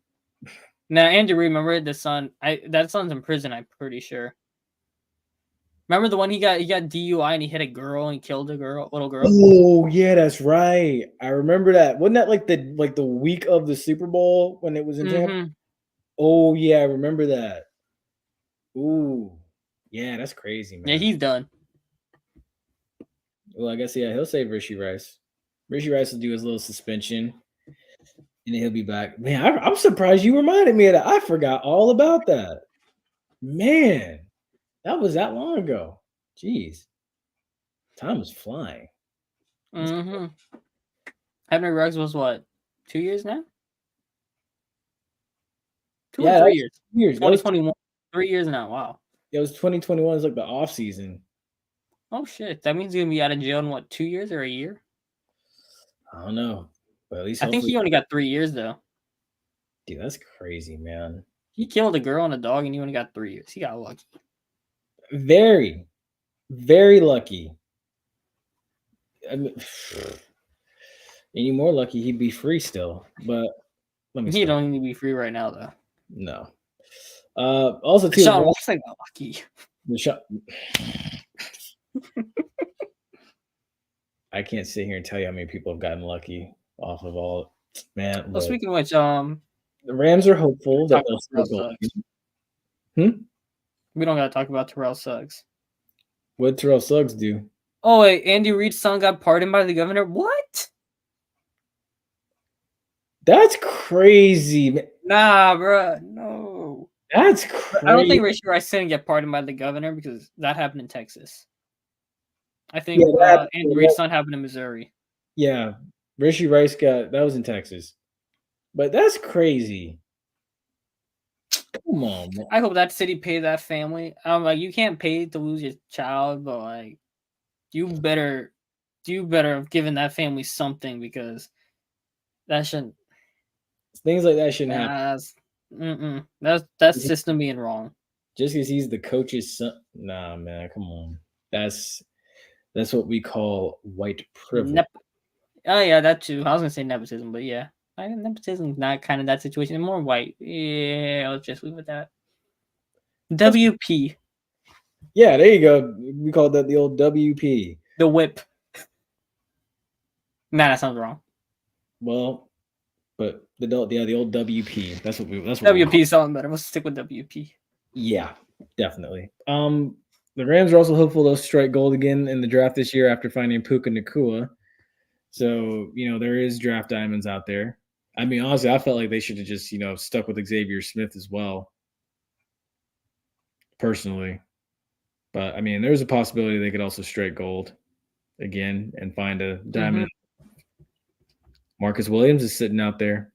now Andrew. Remember the son? That son's in prison. I'm pretty sure. Remember the one he got DUI and he hit a girl and killed a little girl. Oh yeah, that's right. I remember that. Wasn't that like the week of the Super Bowl when it was in Tampa? Mm-hmm. Oh yeah, I remember that. Ooh, yeah, that's crazy, man. Yeah, he's done. Well, I guess he'll save Rishi Rice. Rishi Rice will do his little suspension, and then he'll be back. Man, I'm surprised you reminded me of that. I forgot all about that. Man, that was that long ago. Jeez, time is flying. Mm-hmm. Henry Ruggs was what? 2 years now? Two Yeah, or that 3 was years? 2 years. That was 2021. 3 years now. Wow. 2021 is like the off season. Oh shit. That means he's gonna be out of jail in what, 2 years or a year? I don't know, but at least I think hopefully, he only got 3 years though. dude, that's crazy, man. He killed a girl and a dog and he only got 3 years. He got lucky. Very, very lucky. I mean, any more lucky, he'd be free still. But let me He stop. don't need to be free right now though. No. Also, too, Sean Watson got lucky. I can't sit here and tell you how many people have gotten lucky off of all. Man, Well, look, speaking of which, the Rams are hopeful that talk they'll about still Terrell go. we don't gotta talk about Terrell Suggs. What Terrell Suggs do? Oh wait, Andy Reid's son got pardoned by the governor. What? That's crazy. Man. Nah, bro. No. That's crazy. I don't think Rishi Rice didn't get pardoned by the governor because that happened in Texas. I think Andy Reid's son happened in Missouri. Yeah, Rishi Rice that was in Texas, but that's crazy. Come on, man. I hope that city paid that family. I'm like, you can't pay to lose your child, but like, you better have given that family something because that shouldn't. Things like that shouldn't happen. That's system being wrong. Just because he's the coach's son, nah, man, come on. That's what we call white privilege. Oh yeah, that too. I was gonna say nepotism, but yeah, nepotism not kind of that situation. More white. Yeah, let's just leave it at that. WP. Yeah, there you go. We call that the old WP. The whip. Nah, that sounds wrong. Well, but the old WP. That's what WP sounds better. Let's stick with WP. Yeah, definitely. The Rams are also hopeful they'll strike gold again in the draft this year after finding Puka Nacua. So, there is draft diamonds out there. I mean, honestly, I felt like they should have just, stuck with Xavier Smith as well. Personally. But, I mean, there's a possibility they could also strike gold again and find a diamond. Mm-hmm. Marcus Williams is sitting out there.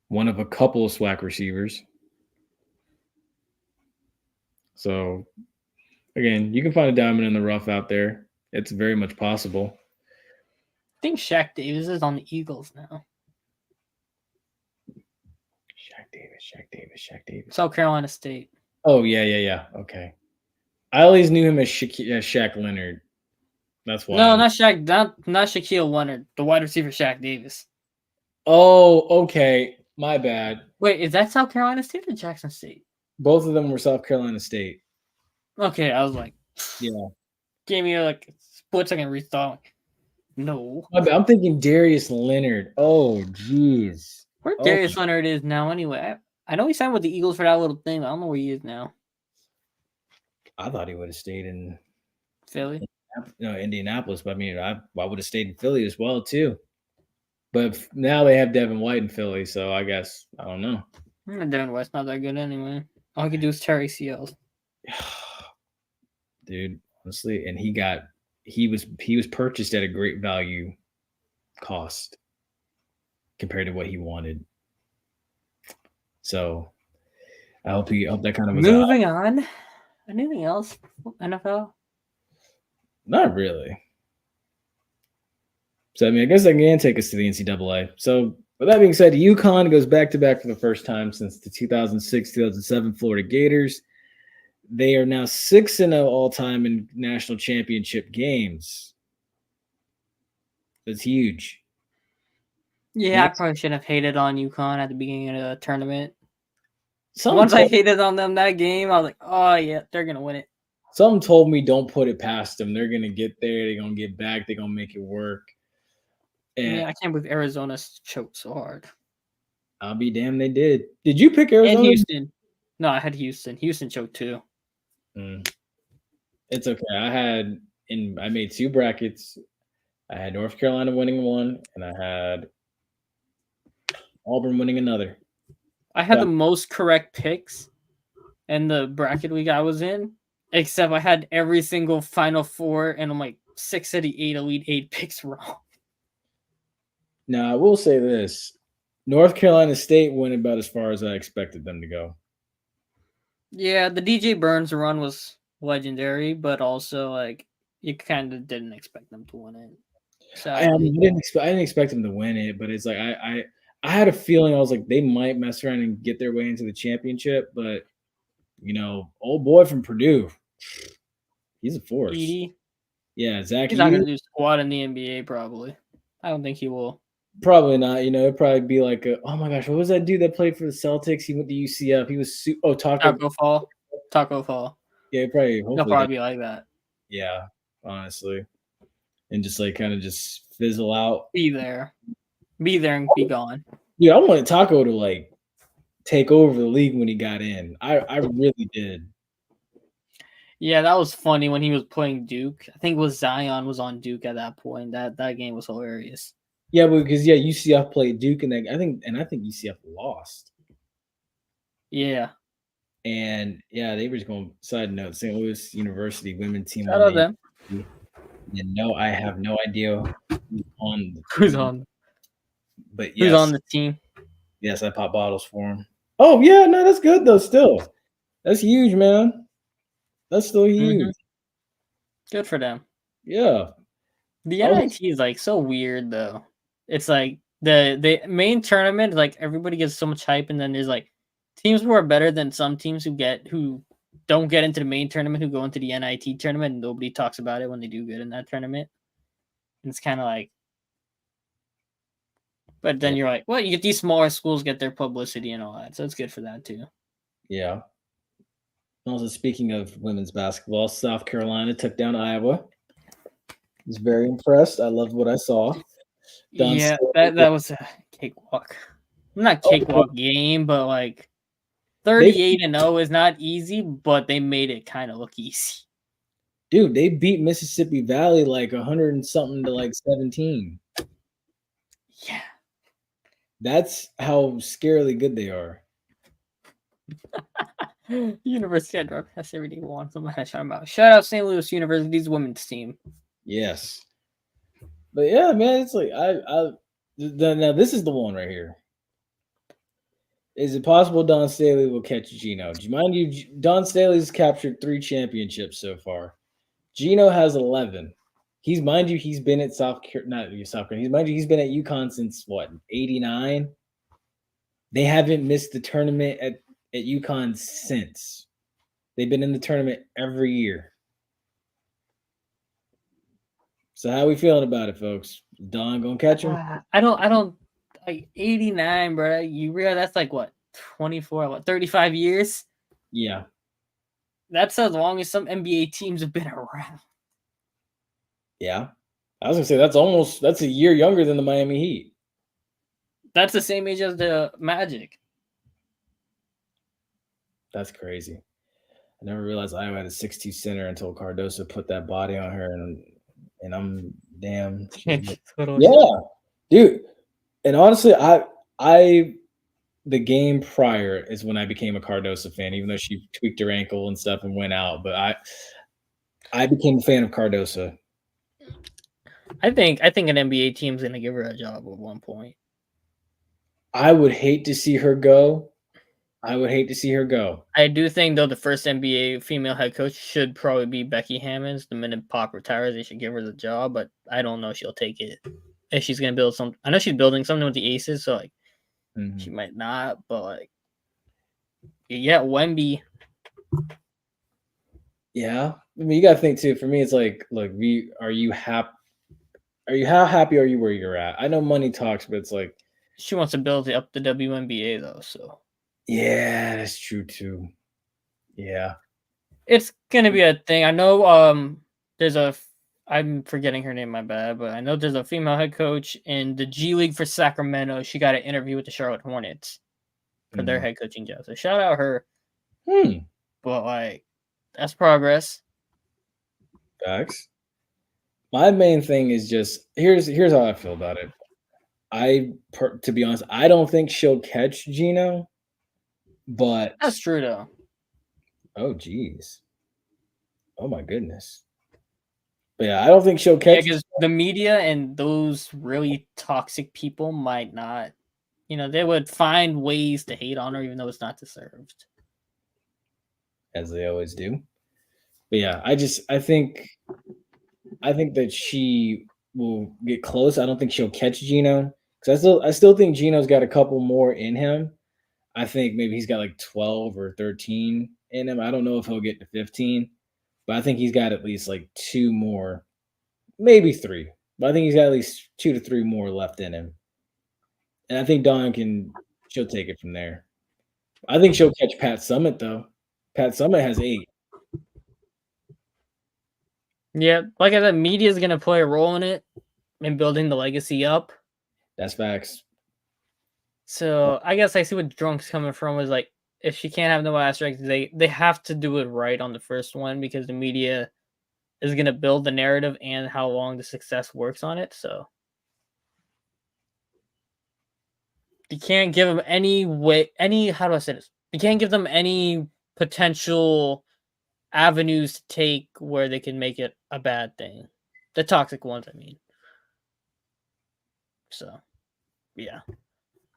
One of a couple of SWAC receivers. So, again, you can find a diamond in the rough out there. It's very much possible. I think Shaq Davis is on the Eagles now. Shaq Davis. South Carolina State. Oh, yeah. Okay. I always knew him as Shaq Leonard. That's why. No, not Shaq. Not Shaquille Leonard. The wide receiver Shaq Davis. Oh, okay. My bad. Wait, is that South Carolina State or Jackson State? Both of them were South Carolina State. Okay, I was like, yeah. Gave me a split second rethought. No. I'm thinking Darius Leonard. Oh, jeez. Where Darius Leonard is now anyway? I know he signed with the Eagles for that little thing, but I don't know where he is now. I thought he would have stayed in Philly. No, Indianapolis. But I mean, I would have stayed in Philly as well, too. But now they have Devin White in Philly, so I guess, I don't know. Devin White's not that good anyway. All he can do is Terry Seals. Dude, honestly, and he was purchased at a great value cost compared to what he wanted. So I hope that kind of was moving on. Anything else? NFL? Not really. So I mean, I guess I can take us to the NCAA. So with that being said, UConn goes back-to-back for the first time since the 2006-2007 Florida Gators. They are now 6-0 all-time in national championship games. That's huge. Yeah, I probably shouldn't have hated on UConn at the beginning of the tournament. Once I hated on them that game, I was like, oh, yeah, they're going to win it. Something told me don't put it past them. They're going to get there. They're going to get back. They're going to make it work. And yeah, I can't believe Arizona choked so hard. I'll be damned they did. Did you pick Arizona? And Houston. No, I had Houston. Houston choked too. It's okay. I made 2 brackets. I had North Carolina winning one, and I had Auburn winning another. I had the But most correct picks in the bracket week I was in, except I had every single Final Four and I'm like 6 of the 8 Elite 8 picks wrong. now I will say this: North Carolina State went about as far as I expected them to go. Yeah, the DJ Burns run was legendary, but also like you kind of didn't expect them to win it. Sadly, I didn't expect them to win it, but it's like I had a feeling I was like they might mess around and get their way into the championship, but old boy from Purdue, he's a force. Edie, Yeah, Zach he's not Edey, gonna do squat in the NBA probably. I don't think he will. probably not. It'd probably be like oh my gosh, what was that dude that played for the Celtics? He went to UCF. He was Taco. Taco Fall. Yeah, probably. He'll Hopefully, probably be like that. yeah. Honestly, and just like kind of just fizzle out. Be there and be gone. Dude, I wanted Taco to like take over the league when he got in. I really did. Yeah, that was funny when he was playing Duke. I think it was Zion was on Duke at that point. That game was hilarious. Yeah, because UCF played Duke, and I think UCF lost. Yeah, And yeah, they were just going. Side note: St. Louis University women's team. shout out them. And no, I have no idea who's on. Who's on? But Who's on the team? Yes, I pop bottles for him. Oh yeah, no, that's good though. Still, that's huge, man. That's still huge. Mm-hmm. Good for them. Yeah. The NIT is like so weird though. It's like the main tournament, like everybody gets so much hype, and then there's like teams who are better than some teams who don't get into the main tournament, who go into the NIT tournament, and nobody talks about it when they do good in that tournament. And it's kind of like, but then you're like, well, you get these smaller schools get their publicity and all that, so it's good for that too. Yeah. Also, speaking of women's basketball, South Carolina took down Iowa. I was very impressed. I loved what I saw. Yeah, that was a cakewalk. Not cakewalk game, but like 38-0 is not easy, but they made it kind of look easy. Dude, they beat Mississippi Valley like 100 and something to like 17. Yeah. That's how scarily good they are. University of North has everything we want. Shout out St. Louis University's women's team. Yes. But yeah, man, it's like now this is the one right here. Is it possible Don Staley will catch Gino? Do you mind you? Don Staley's captured 3 championships so far. Gino has 11. He's been at South Carolina. He's been at UConn since what, 89? They haven't missed the tournament at UConn since. They've been in the tournament every year. So how we feeling about it, folks? Don gonna catch him? I don't like 89, bro. You realize that's like what 35 years? Yeah. That's as long as some NBA teams have been around. Yeah. I was gonna say that's a year younger than the Miami Heat. That's the same age as the Magic. That's crazy. I never realized Iowa had a 6'2" center until Cardoso put that body on her, and I'm damn. Yeah, dude. And honestly, the game prior is when I became a Cardoso fan, even though she tweaked her ankle and stuff and went out. But I became a fan of Cardoso. I think an NBA team's gonna give her a job at one point. I would hate to see her go. I do think though the first NBA female head coach should probably be Becky Hammonds. The minute Pop retires, they should give her the job, but I don't know if she'll take it. If she's gonna build something, I know she's building something with the Aces, so like she might not, but like yeah, Wemby. Yeah, I mean you gotta think too. For me, it's like, look, how happy are you where you're at? I know money talks, but it's like she wants to build up the WNBA though, so yeah, that's true too. Yeah, it's gonna be a thing. I know. I'm forgetting her name. My bad, but I know there's a female head coach in the G League for Sacramento. She got an interview with the Charlotte Hornets for their head coaching job. So shout out her. But like, that's progress. Facts. My main thing is just here's how I feel about it. To be honest, I don't think she'll catch Gino, but That's true though. oh geez, oh my goodness. But yeah, I don't think she'll Yeah, catch. because the media and those really toxic people might not, they would find ways to hate on her even though it's not deserved. As they always do. But yeah, I think that she will get close. I don't think she'll catch Gino because I still think Gino's got a couple more in him. I think maybe he's got like 12 or 13 in him. I don't know if he'll get to 15, but I think he's got at least like two more, maybe three. But I think he's got at least 2 to 3 more left in him. And I think she'll take it from there. I think she'll catch Pat Summit though. Pat Summit has 8. Yeah, like I said, media is gonna play a role in it in building the legacy up. That's facts. So I guess I see what Drunk's coming from was like if she can't have no asterisks, they have to do it right on the first one because the media is gonna build the narrative and how long the success works on it. So you can't give them how do I say this? You can't give them any potential avenues to take where they can make it a bad thing. The toxic ones, I mean. So, yeah.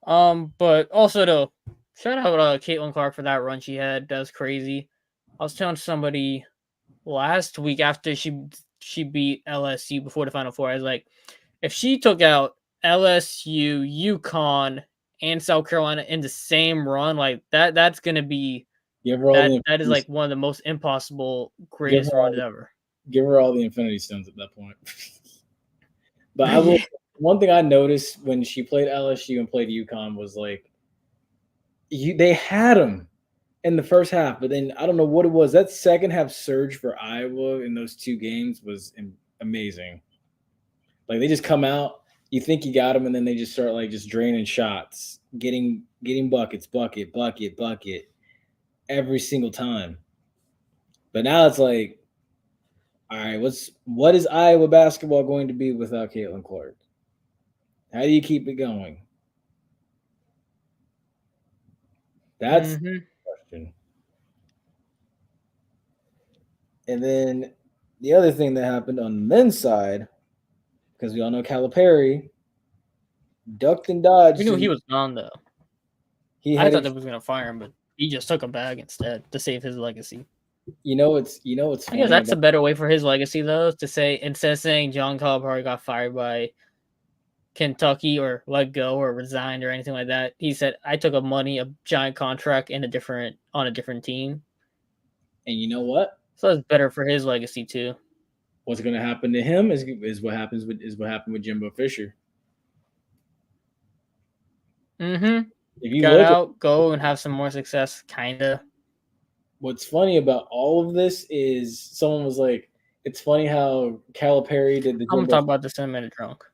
But also though, shout out Caitlin Clark for that run she had. That was crazy. I was telling somebody last week after she beat LSU before the Final Four. I was like, if she took out LSU, UConn, and South Carolina in the same run, like that's gonna be Give her all that is like one of the most impossible greatest runs ever. Give her all the Infinity Stones at that point. But I will. One thing I noticed when she played LSU and played UConn was like, they had them in the first half, but then I don't know what it was. That second half surge for Iowa in those 2 games was amazing. Like they just come out, you think you got them, and then they just start like just draining shots, getting bucket every single time. But now it's like, all right, what is Iowa basketball going to be without Caitlin Clark? How do you keep it going? That's the question. And then the other thing that happened on the men's side, because we all know Calipari ducked and dodged. We knew he was gone though. He I thought they was gonna fire him, but he just took a bag instead to save his legacy. You know it's I guess that's a better way for his legacy though, to say instead of saying John Calipari got fired by Kentucky or let go or resigned or anything like that, he said I took a giant contract on a different team. And you know what? So it's better for his legacy too. What's going to happen to him is what happened with Jimbo Fisher. If you got out, go and have some more success, kinda. What's funny about all of this is someone was like, it's funny how Calipari did the Jimbo. I'm gonna talk about this in a minute, Drunk.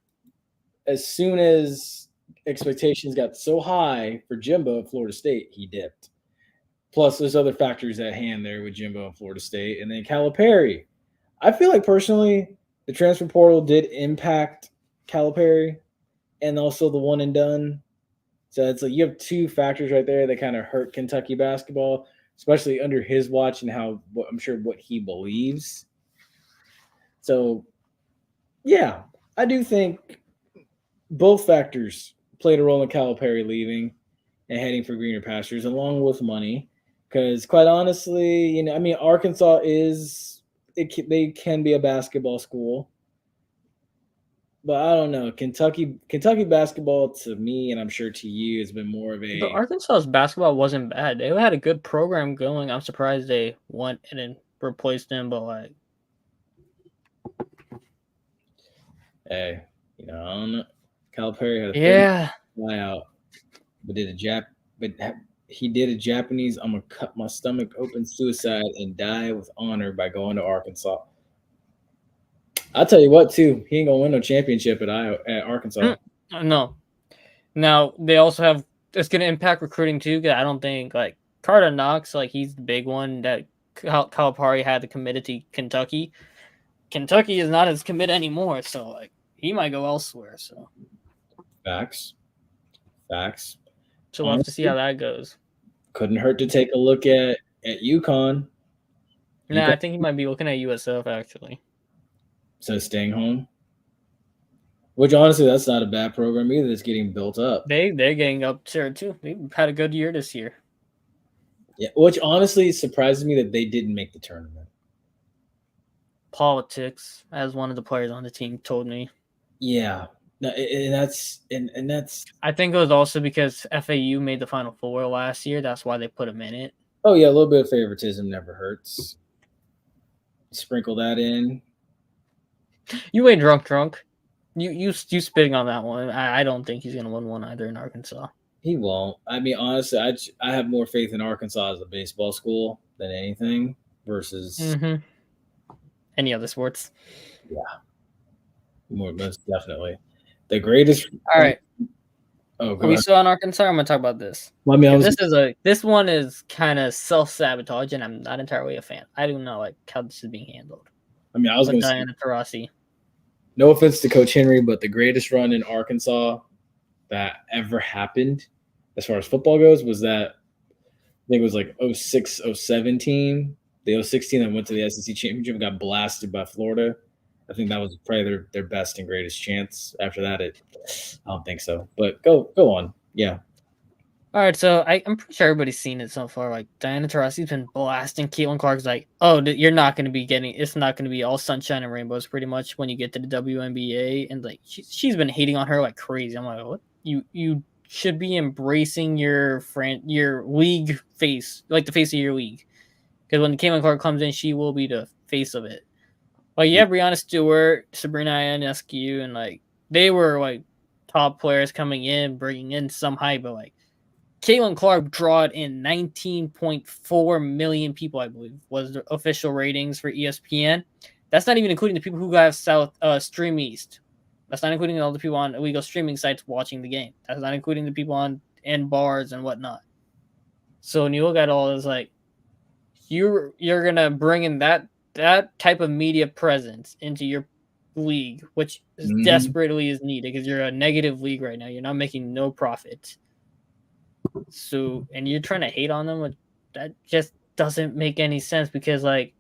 As soon as expectations got so high for Jimbo at Florida State, he dipped. Plus, there's other factors at hand there with Jimbo and Florida State. And then Calipari. I feel like personally, the transfer portal did impact Calipari and also the one and done. So it's like you have 2 factors right there that kind of hurt Kentucky basketball, especially under his watch and I'm sure what he believes. So, yeah, I do think both factors played a role in Calipari leaving and heading for greener pastures, along with money. Because quite honestly, Arkansas they can be a basketball school, but I don't know. Kentucky basketball to me, and I'm sure to you, has been more of a. But Arkansas's basketball wasn't bad. They had a good program going. I'm surprised they went and then replaced them, but like, hey, I don't know. Calipari had a flyout, but he did a Japanese I'm gonna cut my stomach open suicide and die with honor by going to Arkansas. I'll tell you what, too, he ain't gonna win no championship at Arkansas. No. Now they also have it's gonna impact recruiting too. Because I don't think like Carter Knox, like he's the big one that Calipari had to committed to Kentucky. Kentucky is not as committed anymore, so like he might go elsewhere. So Facts. we'll have to see how that goes. Couldn't hurt to take a look at UConn. Nah, I think he might be looking at USF actually. So staying home. Which honestly, that's not a bad program either. That's getting built up. They're getting up there too. They've had a good year this year. Yeah, which honestly surprises me that they didn't make the tournament. Politics, as one of the players on the team told me. Yeah, no, and that's. I think it was also because FAU made the Final Four last year. That's why they put him in it. Oh yeah, a little bit of favoritism never hurts. Sprinkle that in. You ain't drunk. You spitting on that one. I don't think he's gonna win one either in Arkansas. He won't. I mean, honestly, I have more faith in Arkansas as a baseball school than anything versus any other sports. Yeah, most definitely the greatest. All right. Oh, Are we still on Arkansas? I'm gonna talk about this. Well, I mean, this one is kind of self-sabotage, and I'm not entirely a fan. I do not like how this is being handled. I mean, I was going to say Diana Taurasi. No offense to Coach Henry, but the greatest run in Arkansas that ever happened, as far as football goes, was that I think it was like 06, 07 team. The 06 team that went to the SEC championship and got blasted by Florida. I think that was probably their best and greatest chance. After that, I don't think so. But go on. Yeah. All right, so I'm pretty sure everybody's seen it so far. Like Diana Taurasi's been blasting Caitlin Clark's like, oh, you're not going to be it's not going to be all sunshine and rainbows pretty much when you get to the WNBA. And like she's been hating on her like crazy. I'm like, what? You should be embracing your league face, like the face of your league. Because when Caitlin Clark comes in, she will be the face of it. Like, yeah, Breanna Stewart, Sabrina Ionescu, and like they were like top players coming in, bringing in some hype, but like Caitlin Clark drawed in 19.4 million people, I believe, was the official ratings for ESPN. That's not even including the people who got Stream East. That's not including all the people on illegal streaming sites watching the game. That's not including the people in bars and whatnot. So when you look at all this, like you're gonna bring in that type of media presence into your league, which desperately is needed because you're a negative league right now. You're not making no profit. So, and you're trying to hate on them, that just doesn't make any sense because like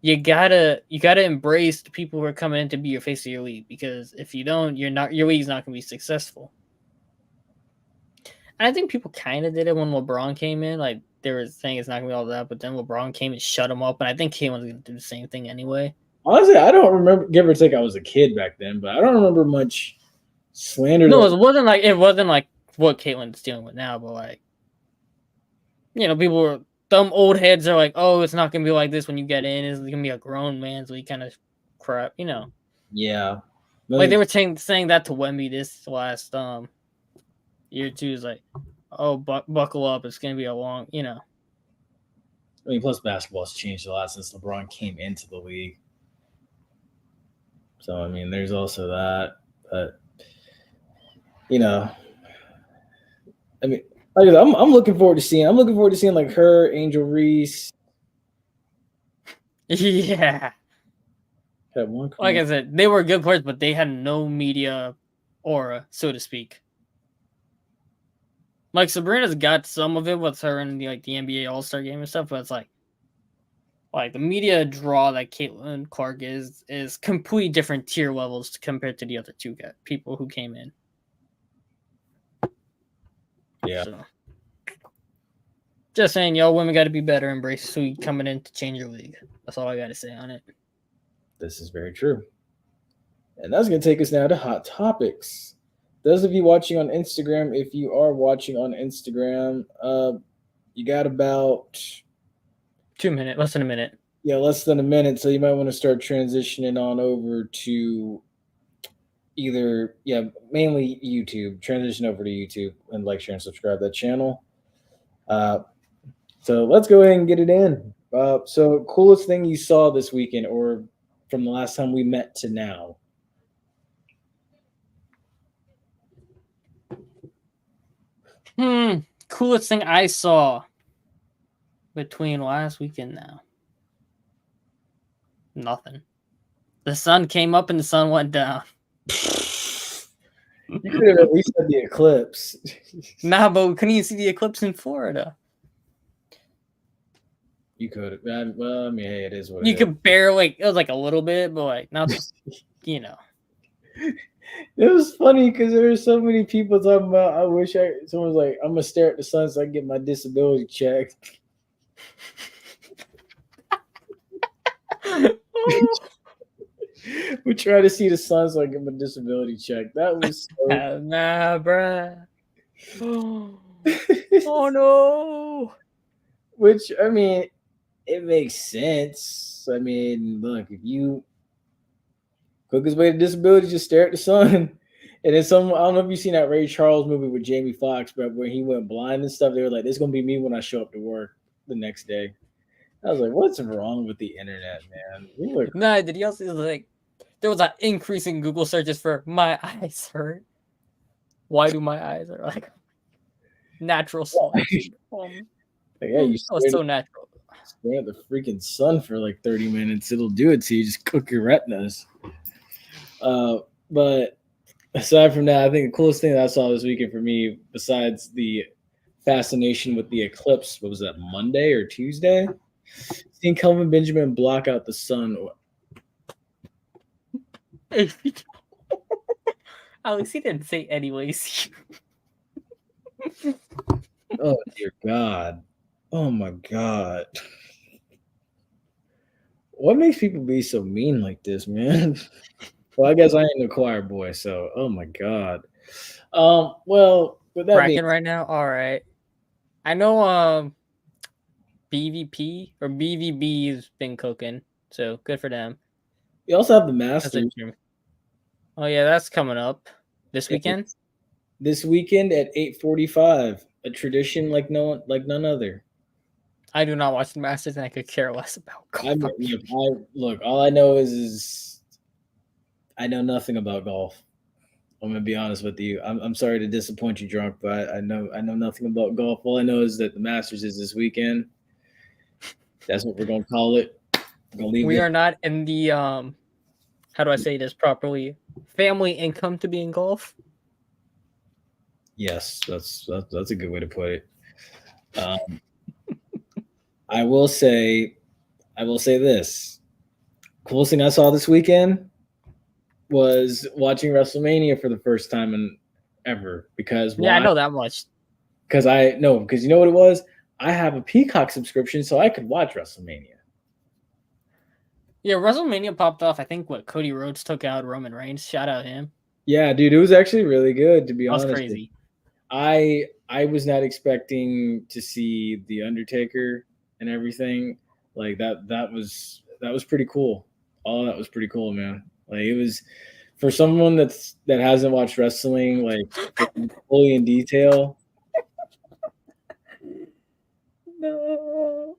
you gotta embrace the people who are coming in to be your face of your league, because if you don't, your league's not gonna be successful. And I think people kind of did it when LeBron came in. Like they were saying it's not gonna be all that, but then LeBron came and shut him up, and I think Caitlin's gonna do the same thing anyway. Honestly, I don't remember. Give or take, I was a kid back then, but I don't remember much slander. No, it wasn't like what Caitlin's dealing with now, but like, you know, people were dumb old heads are like, oh, it's not gonna be like this when you get in. It's gonna be a grown man's league kind of crap, you know. Yeah. Like they were saying that to Wemby this last year too. Is like, oh, buckle up, it's gonna be a long, you know. I mean, plus basketball's changed a lot since LeBron came into the league. So I mean, there's also that, but you know, I mean, I'm looking forward to seeing. I'm looking forward to seeing like her, Angel Reese. Yeah. Had one. Like I said, they were good players, but they had no media aura, so to speak. Like Sabrina's got some of it with her in the NBA All-Star game and stuff, but it's like the media draw that Caitlin Clark is completely different tier levels compared to the other two people who came in. Yeah. So, just saying, y'all women got to be better. Embrace who you coming in to change your league. That's all I got to say on it. This is very true. And that's going to take us now to Hot Topics. Those of you watching on Instagram, if you are watching on Instagram, you got about 2 minutes, less than a minute. Yeah, less than a minute. So you might want to start transitioning on over to mainly YouTube. Transition over to YouTube and like, share, and subscribe to that channel. So let's go ahead and get it in. So coolest thing you saw this weekend or from the last time we met to now? Coolest thing I saw between last weekend now. Nothing. The sun came up and the sun went down. You could have at least had the eclipse. Nah, but we couldn't even see the eclipse in Florida. You could have. Well, I mean, hey, it is what You it could barely. It was like a little bit, but like not. You know. It was funny because there were so many people talking about. I wish someone was like, "I'm gonna stare at the sun so I can get my disability checked." We try to see the sun so I can get my disability check. That was so. Nah, bruh. Oh no. Which I mean, it makes sense. I mean, look, if you quickest way to disability, just stare at the sun. And then I don't know if you've seen that Ray Charles movie with Jamie Foxx, but where he went blind and stuff, they were like, "This is gonna be me when I show up to work the next day." I was like, "What's wrong with the internet, man?" Nah, did you also like there was an increase in Google searches for my eyes hurt? Why do my eyes hurt? Like natural selection. Like, yeah, you That was so natural. stare at the freaking sun for like 30 minutes. It'll do it to you. Just cook your retinas. But aside from that, I think the coolest thing that I saw this weekend for me, besides the fascination with the eclipse, what was that, Monday or Tuesday? Seeing Kelvin Benjamin block out the sun. At least he didn't say anyways. Oh dear God. Oh my God. What makes people be so mean like this, man? Well, I guess I ain't a choir boy, so oh my God. Well, with that being Bracken right now? Alright. I know BVP or BVB has been cooking, so good for them. you also have the That's Masters oh yeah, that's coming up this weekend. this weekend at 8:45. A tradition like none other. I do not watch the Masters, and I could care less about golf. Look. All I know is I know nothing about golf. I'm gonna be honest with you. I'm sorry to disappoint you, drunk, but I know nothing about golf. All I know is that the Masters is this weekend. That's what we're gonna call it. We are not in the how do I say this properly? Family income to be in golf. Yes, that's a good way to put it. I will say this. Coolest thing I saw this weekend was watching WrestleMania for the first time in ever. Because yeah, I know that much. Because you know what it was? I have a Peacock subscription, so I could watch WrestleMania. Yeah, WrestleMania popped off. I think what Cody Rhodes took out Roman Reigns. Shout out him. Yeah, dude, it was actually really good, to be honest. That was crazy. I was not expecting to see the Undertaker and everything like that. That was pretty cool. All that was pretty cool, man. Like it was for someone that hasn't watched wrestling like fully in detail. No.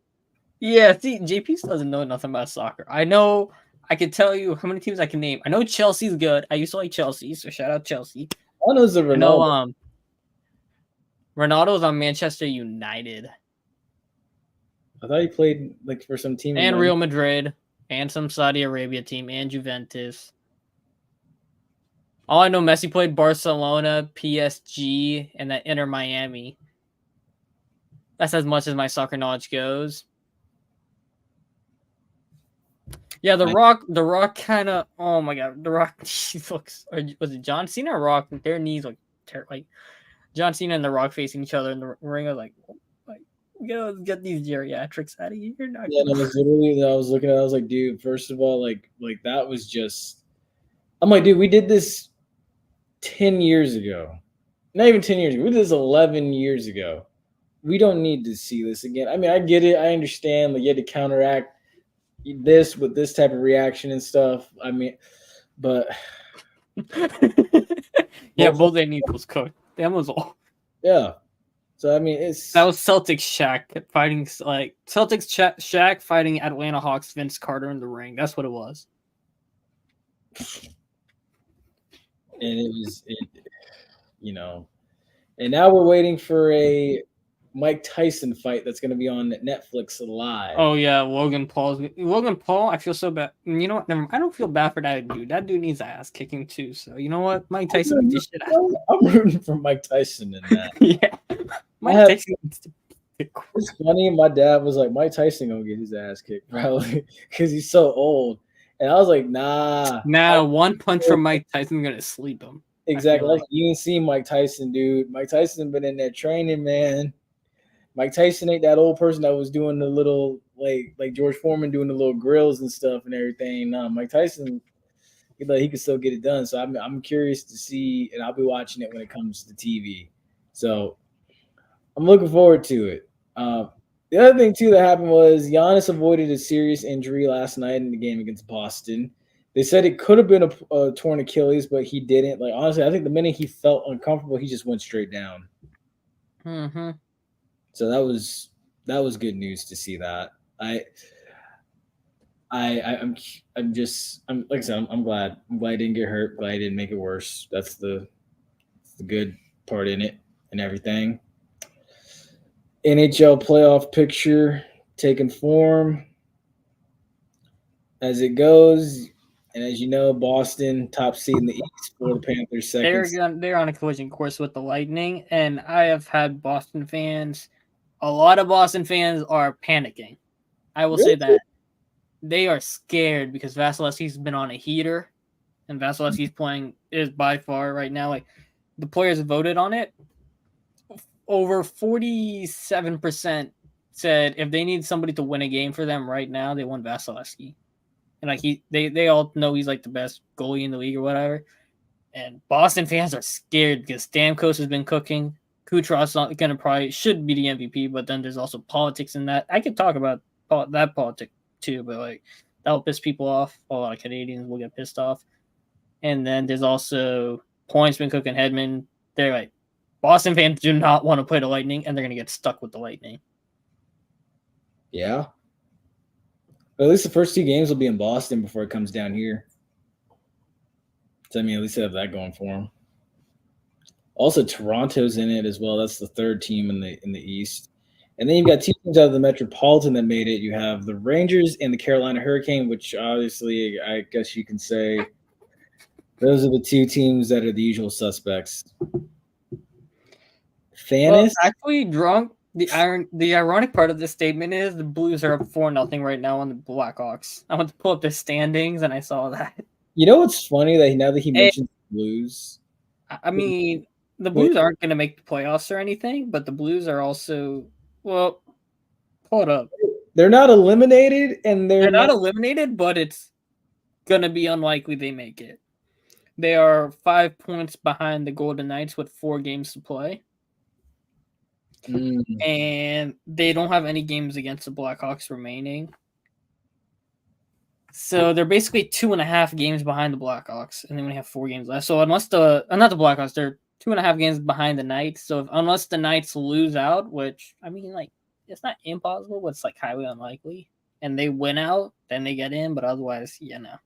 Yeah, see, JP doesn't know nothing about soccer. I know. I can tell you how many teams I can name. I know Chelsea's good. I used to like Chelsea, so shout out Chelsea. I know the Ronaldo. I know Ronaldo's on Manchester United. I thought he played like for some team and Real Madrid and some Saudi Arabia team and Juventus. All I know, Messi played Barcelona, PSG, and that Inter Miami. That's as much as my soccer knowledge goes. Yeah, The Rock kind of. Oh my God, The Rock. He looks. Was it John Cena or Rock? Their knees like John Cena and The Rock facing each other in the ring. I was like, get these geriatrics out of here. You're not. Yeah, no, it was literally. I was looking at. I was like, dude. First of all, like that was just. I'm like, dude. We did this 10 years ago. Not even 10 years ago. We did this 11 years ago. We don't need to see this again. I mean, I get it. I understand. Like, you had to counteract this with this type of reaction and stuff. I mean, but yeah, both they need was cooked. That was all. Yeah. So I mean, that was Celtics Shaq fighting Shaq fighting Atlanta Hawks Vince Carter in the ring. That's what it was. And it was, and now we're waiting for a Mike Tyson fight that's going to be on Netflix live. Oh yeah, Logan Paul. I feel so bad. You know what? Never. I don't feel bad for that dude. That dude needs ass kicking too. So you know what? Mike Tyson beat the shit out. I'm rooting for Mike Tyson in that. Yeah, Mike have- Tyson. Needs to be It's funny. My dad was like, Mike Tyson gonna get his ass kicked probably because he's so old, and I was like, nah. Now one punch from Mike Tyson gonna sleep him. Exactly. like- You ain't seen Mike Tyson, dude. Mike Tyson been in there training, man. Mike Tyson ain't that old person that was doing the little like George Foreman doing the little grills and stuff and everything. No, Mike Tyson, he could still get it done. So I'm curious to see, and I'll be watching it when it comes to TV. So I'm looking forward to it. The other thing too that happened was Giannis avoided a serious injury last night in the game against Boston. They said it could have been a torn Achilles, but he didn't. Like honestly, I think the minute he felt uncomfortable, he just went straight down. Mm-hmm. So that was good news to see that. I'm like I said, I'm glad. I'm glad I didn't get hurt. Glad I didn't make it worse. That's the good part in it and everything. NHL playoff picture taking form as it goes. And as you know, Boston top seed in the East, Florida Panthers second. They're on a collision course with the Lightning, and I have had Boston fans. A lot of Boston fans are panicking. I will say that they are scared because Vasilevsky's been on a heater, and Vasilevsky's is by far right now like the players voted on it. Over 47% said if they need somebody to win a game for them right now, they want Vasilevsky. And like they all know he's like the best goalie in the league or whatever. And Boston fans are scared because Stamkos has been cooking. Kucherov's not gonna should be the MVP, but then there's also politics in that. I could talk about that politic too, but like that'll piss people off. A lot of Canadians will get pissed off. And then there's also Point's been cooking. Hedman. They're like Boston fans do not want to play the Lightning, and they're gonna get stuck with the Lightning. Yeah. But at least the first two games will be in Boston before it comes down here. So I mean, at least they have that going for them. Also, Toronto's in it as well. That's the third team in the East. And then you've got two teams out of the Metropolitan that made it. You have the Rangers and the Carolina Hurricane, which obviously I guess you can say those are the two teams that are the usual suspects. Thanos? Well, actually, drunk. The ironic part of this statement is the Blues are up 4-0 right now on the Blackhawks. I went to pull up the standings and I saw that. You know what's funny that now that he mentioned the Blues? I mean, the Blues aren't going to make the playoffs or anything, but the Blues are also pull it up. They're not eliminated, and They're not eliminated, but it's going to be unlikely they make it. They are 5 points behind the Golden Knights with 4 games to play. And they don't have any games against the Blackhawks remaining. So they're basically 2.5 games behind the Blackhawks, and they only have 4 games left. So unless not the Blackhawks, they're 2.5 games behind the Knights. So unless the Knights lose out, which I mean, like it's not impossible, but it's like highly unlikely, and they win out, then they get in. But otherwise, no.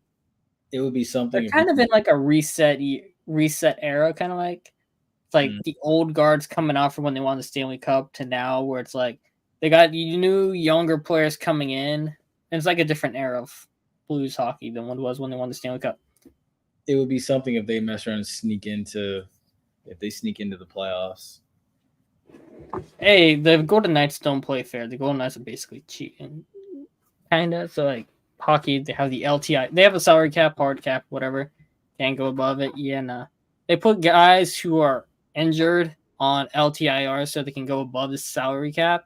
It would be something. They're kind of in like a reset era, kind of like. It's like the old guards coming out from when they won the Stanley Cup to now where it's like they got new, younger players coming in. And it's like a different era of Blues hockey than what it was when they won the Stanley Cup. It would be something if they mess around and sneak into the playoffs. Hey, the Golden Knights don't play fair. The Golden Knights are basically cheating. Kind of. So, like, hockey, they have the LTI. They have a salary cap, hard cap, whatever. Can't go above it. Yeah, nah. They put guys who are injured on LTIR so they can go above the salary cap.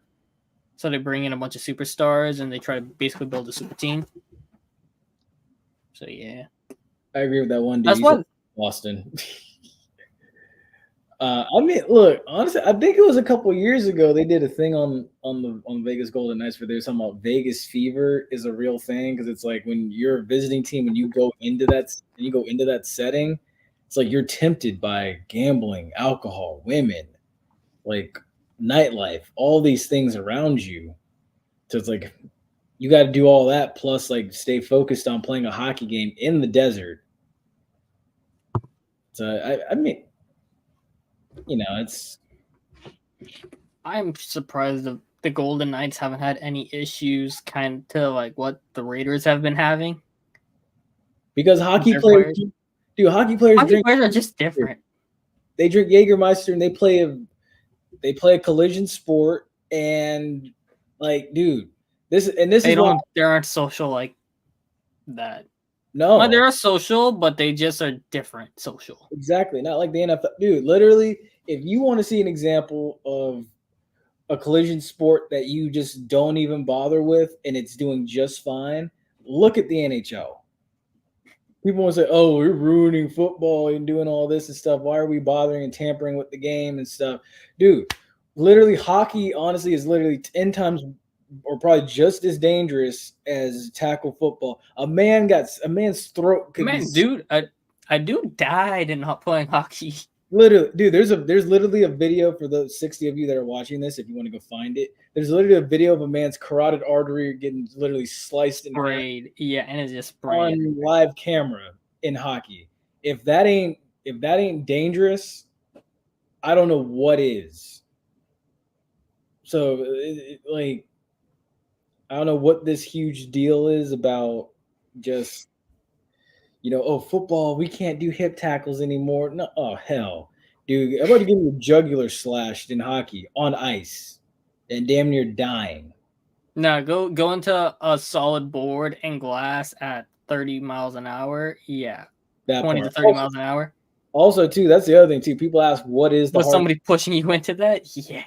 So they bring in a bunch of superstars and they try to basically build a super team. So yeah, I agree with that one. That's what Boston. I mean, look, honestly, I think it was a couple years ago they did a thing on Vegas Golden Knights where they were talking about Vegas fever is a real thing because it's like when you're a visiting team and you go into that setting. It's like you're tempted by gambling, alcohol, women, like nightlife, all these things around you. So it's like you got to do all that plus like stay focused on playing a hockey game in the desert. So I mean, it's I'm surprised the Golden Knights haven't had any issues kind of like what the Raiders have been having. Because hockey Their players, players. dude, hockey players Hockey drink. players are just different. They drink Jägermeister and they play a collision sport, and like, dude, this is why They aren't social like that. no, Well, they're social, but they just are different social. exactly not like the NFL, dude. Literally, if you want to see an example of a collision sport that you just don't even bother with and it's doing just fine, look at the NHL. People want to say, "Oh, we're ruining football and doing all this and stuff. Why are we bothering and tampering with the game and stuff?" Dude, literally, hockey honestly is literally 10 times or probably just as dangerous as tackle football. A man's throat could Man, be dude, a dude died in playing hockey. literally, dude. There's literally a video for those 60 of you that are watching this. If you want to go find it, there's literally a video of a man's carotid artery getting literally sliced in half Sprayed. Yeah, and it's just sprayed. on live camera in hockey. If that ain't dangerous, I don't know what is. So like, I don't know what this huge deal is about. Just oh, football, we can't do hip tackles anymore. No, oh hell, dude, I'm about to get your jugular slashed in hockey on ice and damn near dying. No, go into a solid board and glass at 30 miles an hour. Yeah, That 20 to part. 30 miles an hour. Also, too, that's the other thing too. People ask, what is the Was somebody pushing you into that? Yeah.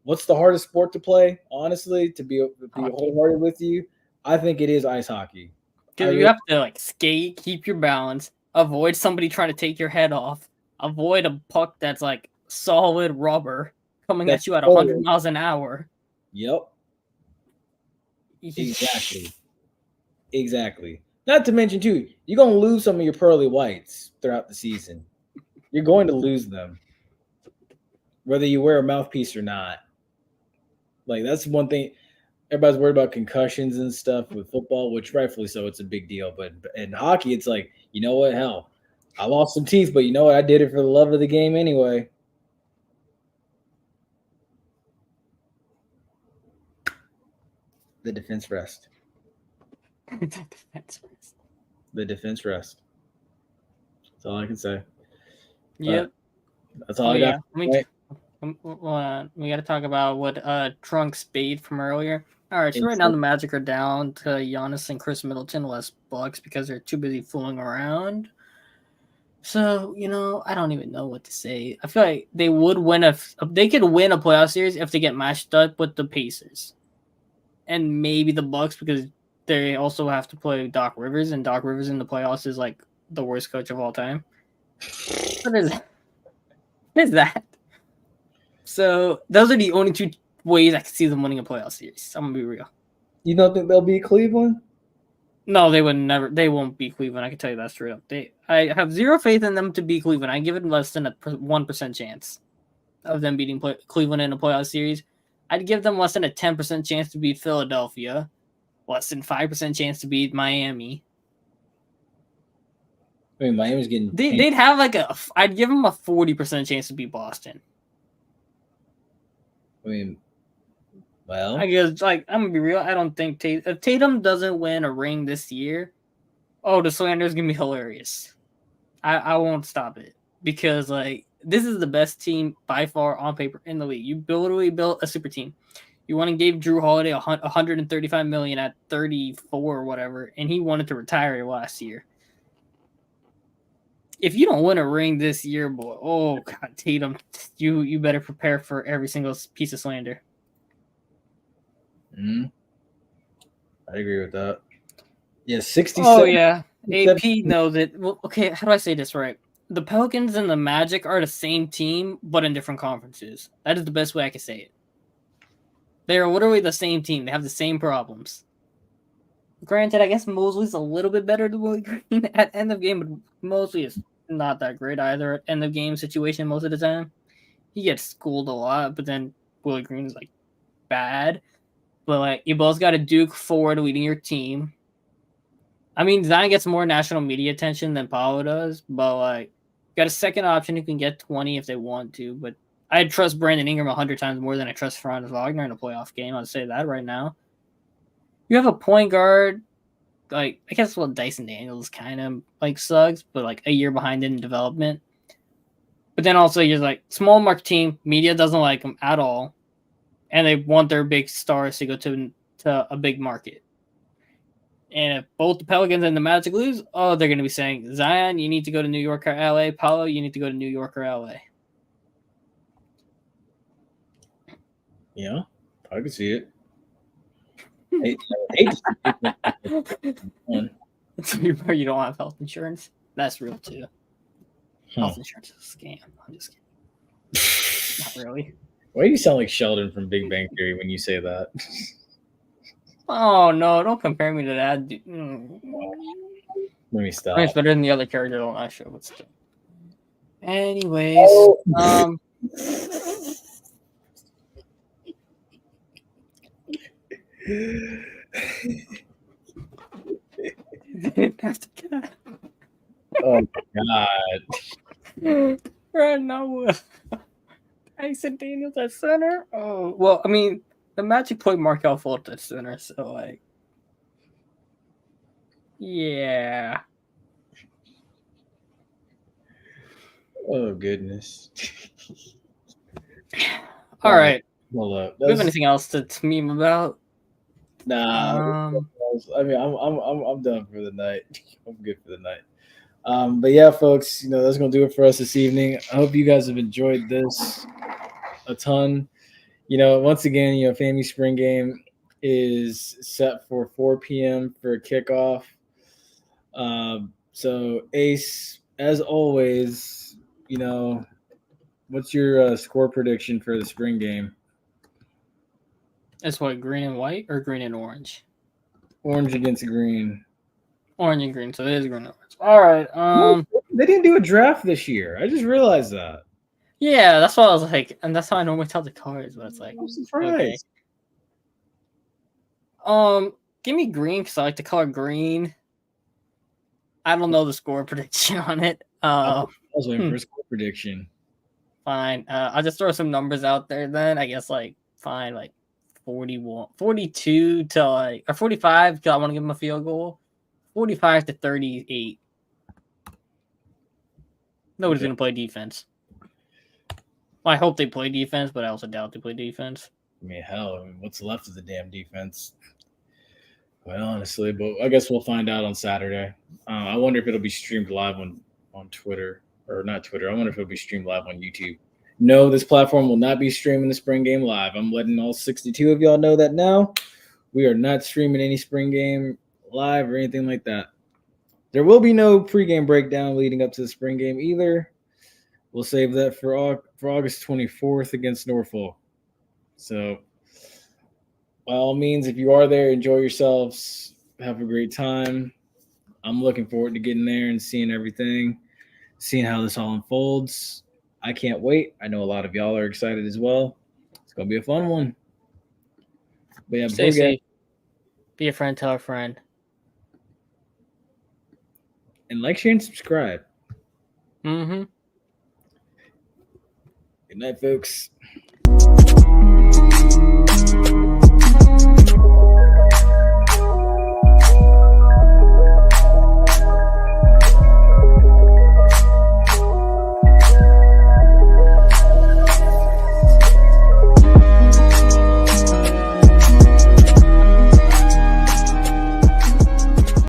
what's the hardest sport to play? Honestly, to be Hockey. wholehearted with you, I think it is ice hockey. Because you have to like skate, keep your balance, avoid somebody trying to take your head off, avoid a puck that's like solid rubber coming at you at 100 miles an hour. Yep. Exactly. Not to mention, too, you're going to lose some of your pearly whites throughout the season. You're going to lose them, whether you wear a mouthpiece or not. Like, that's one thing. Everybody's worried about concussions and stuff with football, which rightfully so, it's a big deal. But in hockey, it's like, you know what? Hell, I lost some teeth, but you know what? I did it for the love of the game anyway. The defense rest. The defense rest. That's all I can say. Yep. That's all I got. Yeah. We got to talk about what Trunk Spade from earlier. All right, so right now the Magic are down to Giannis and Chris Middleton, less Bucks because they're too busy fooling around. So I don't even know what to say. I feel like they would win if they could win a playoff series if they get matched up with the Pacers, and maybe the Bucks because they also have to play Doc Rivers, and Doc Rivers in the playoffs is like the worst coach of all time. What is that? What is that? So those are the only two ways I can see them winning a playoff series. I'm gonna be real. You don't think they'll beat Cleveland? No, they would never. They won't beat Cleveland. I can tell you that straight up. I have zero faith in them to beat Cleveland. I give it less than a 1% chance of them beating Cleveland in a playoff series. I'd give them less than a 10% chance to beat Philadelphia, less than 5% chance to beat Miami. I mean, Miami's getting. They'd have like I'd give them a 40% chance to beat Boston. I mean, well, I guess I'm gonna be real. I don't think if Tatum doesn't win a ring this year, the slander is gonna be hilarious. I won't stop it because this is the best team by far on paper in the league. You literally built a super team. You went and gave Drew Holiday $135 million at 34 or whatever, and he wanted to retire last year. If you don't win a ring this year, boy, oh God, Tatum, you better prepare for every single piece of slander. I agree with that. Yeah, 67. Oh yeah, AP knows it. Well, okay, how do I say this right? The Pelicans and the Magic are the same team, but in different conferences. That is the best way I can say it. They are literally the same team. They have the same problems. Granted, I guess Mosley's a little bit better than Willie Green at end of game, but Mosley is not that great either at end of game situation most of the time. He gets schooled a lot, but then Willie Green is bad. But you both got a Duke forward leading your team. I mean, Zion gets more national media attention than Paolo does, but you got a second option who can get 20 if they want to. But I trust Brandon Ingram 100 times more than I trust Franz Wagner in a playoff game. I'll say that right now. You have a point guard, like, I guess Dyson Daniels kind of like sucks, but like a year behind in development. But then also you're like small market team, media doesn't like them at all, and they want their big stars to go to a big market. And if both the Pelicans and the Magic lose, they're going to be saying, Zion, you need to go to New York or LA. Paolo, you need to go to New York or LA. Yeah, I can see it. I hate to see it. You don't have health insurance. That's real too. Health insurance is a scam. I'm just kidding. Not really. Why do you sound like Sheldon from Big Bang Theory when you say that? Oh no! Don't compare me to that. Let me stop. It's better than the other character on that show, but still. Anyways, didn't have to get. Oh my god! Right now, Dyson Daniels at center. Oh well, I mean, the Magic played Markel Fultz at center, so like, yeah. Oh goodness! All right. Hold up. Do you have anything else to meme about? Nah. I mean, I'm done for the night. I'm good for the night. But yeah, folks, that's gonna do it for us this evening. I hope you guys have enjoyed this a ton. Once again, FAMU Spring Game is set for 4 p.m. for kickoff. So Ace, as always, what's your score prediction for the spring game? It's what, green and white or green and orange? Orange against green. Orange and green, so it is green and orange. All right. They didn't do a draft this year. I just realized that. Yeah, that's what I was like, and that's how I normally tell the cards, but it's like, I'm surprised. Okay. Give me green because I like the color green. I don't know the score prediction on it. I was waiting for a score prediction. Fine. I'll just throw some numbers out there then. I guess like 42 to like, or 45 because I want to give them a field goal. 45 to 38. Nobody's going to play defense. Well, I hope they play defense, but I also doubt they play defense. I mean, hell, what's left of the damn defense? Well, honestly, but I guess we'll find out on Saturday. I wonder if it'll be streamed live on Twitter, or not Twitter. I wonder if it'll be streamed live on YouTube. No, this platform will not be streaming the spring game live. I'm letting all 62 of y'all know that now. We are not streaming any spring game live or anything like that. There will be no pregame breakdown leading up to the spring game either. We'll save that for August 24th against Norfolk. So, by all means, if you are there, enjoy yourselves. Have a great time. I'm looking forward to getting there and seeing everything, seeing how this all unfolds. I can't wait. I know a lot of y'all are excited as well. It's going to be a fun one. But yeah, stay safe. Be a friend, tell a friend. And like, share, and subscribe. Mm-hmm. Good night, folks.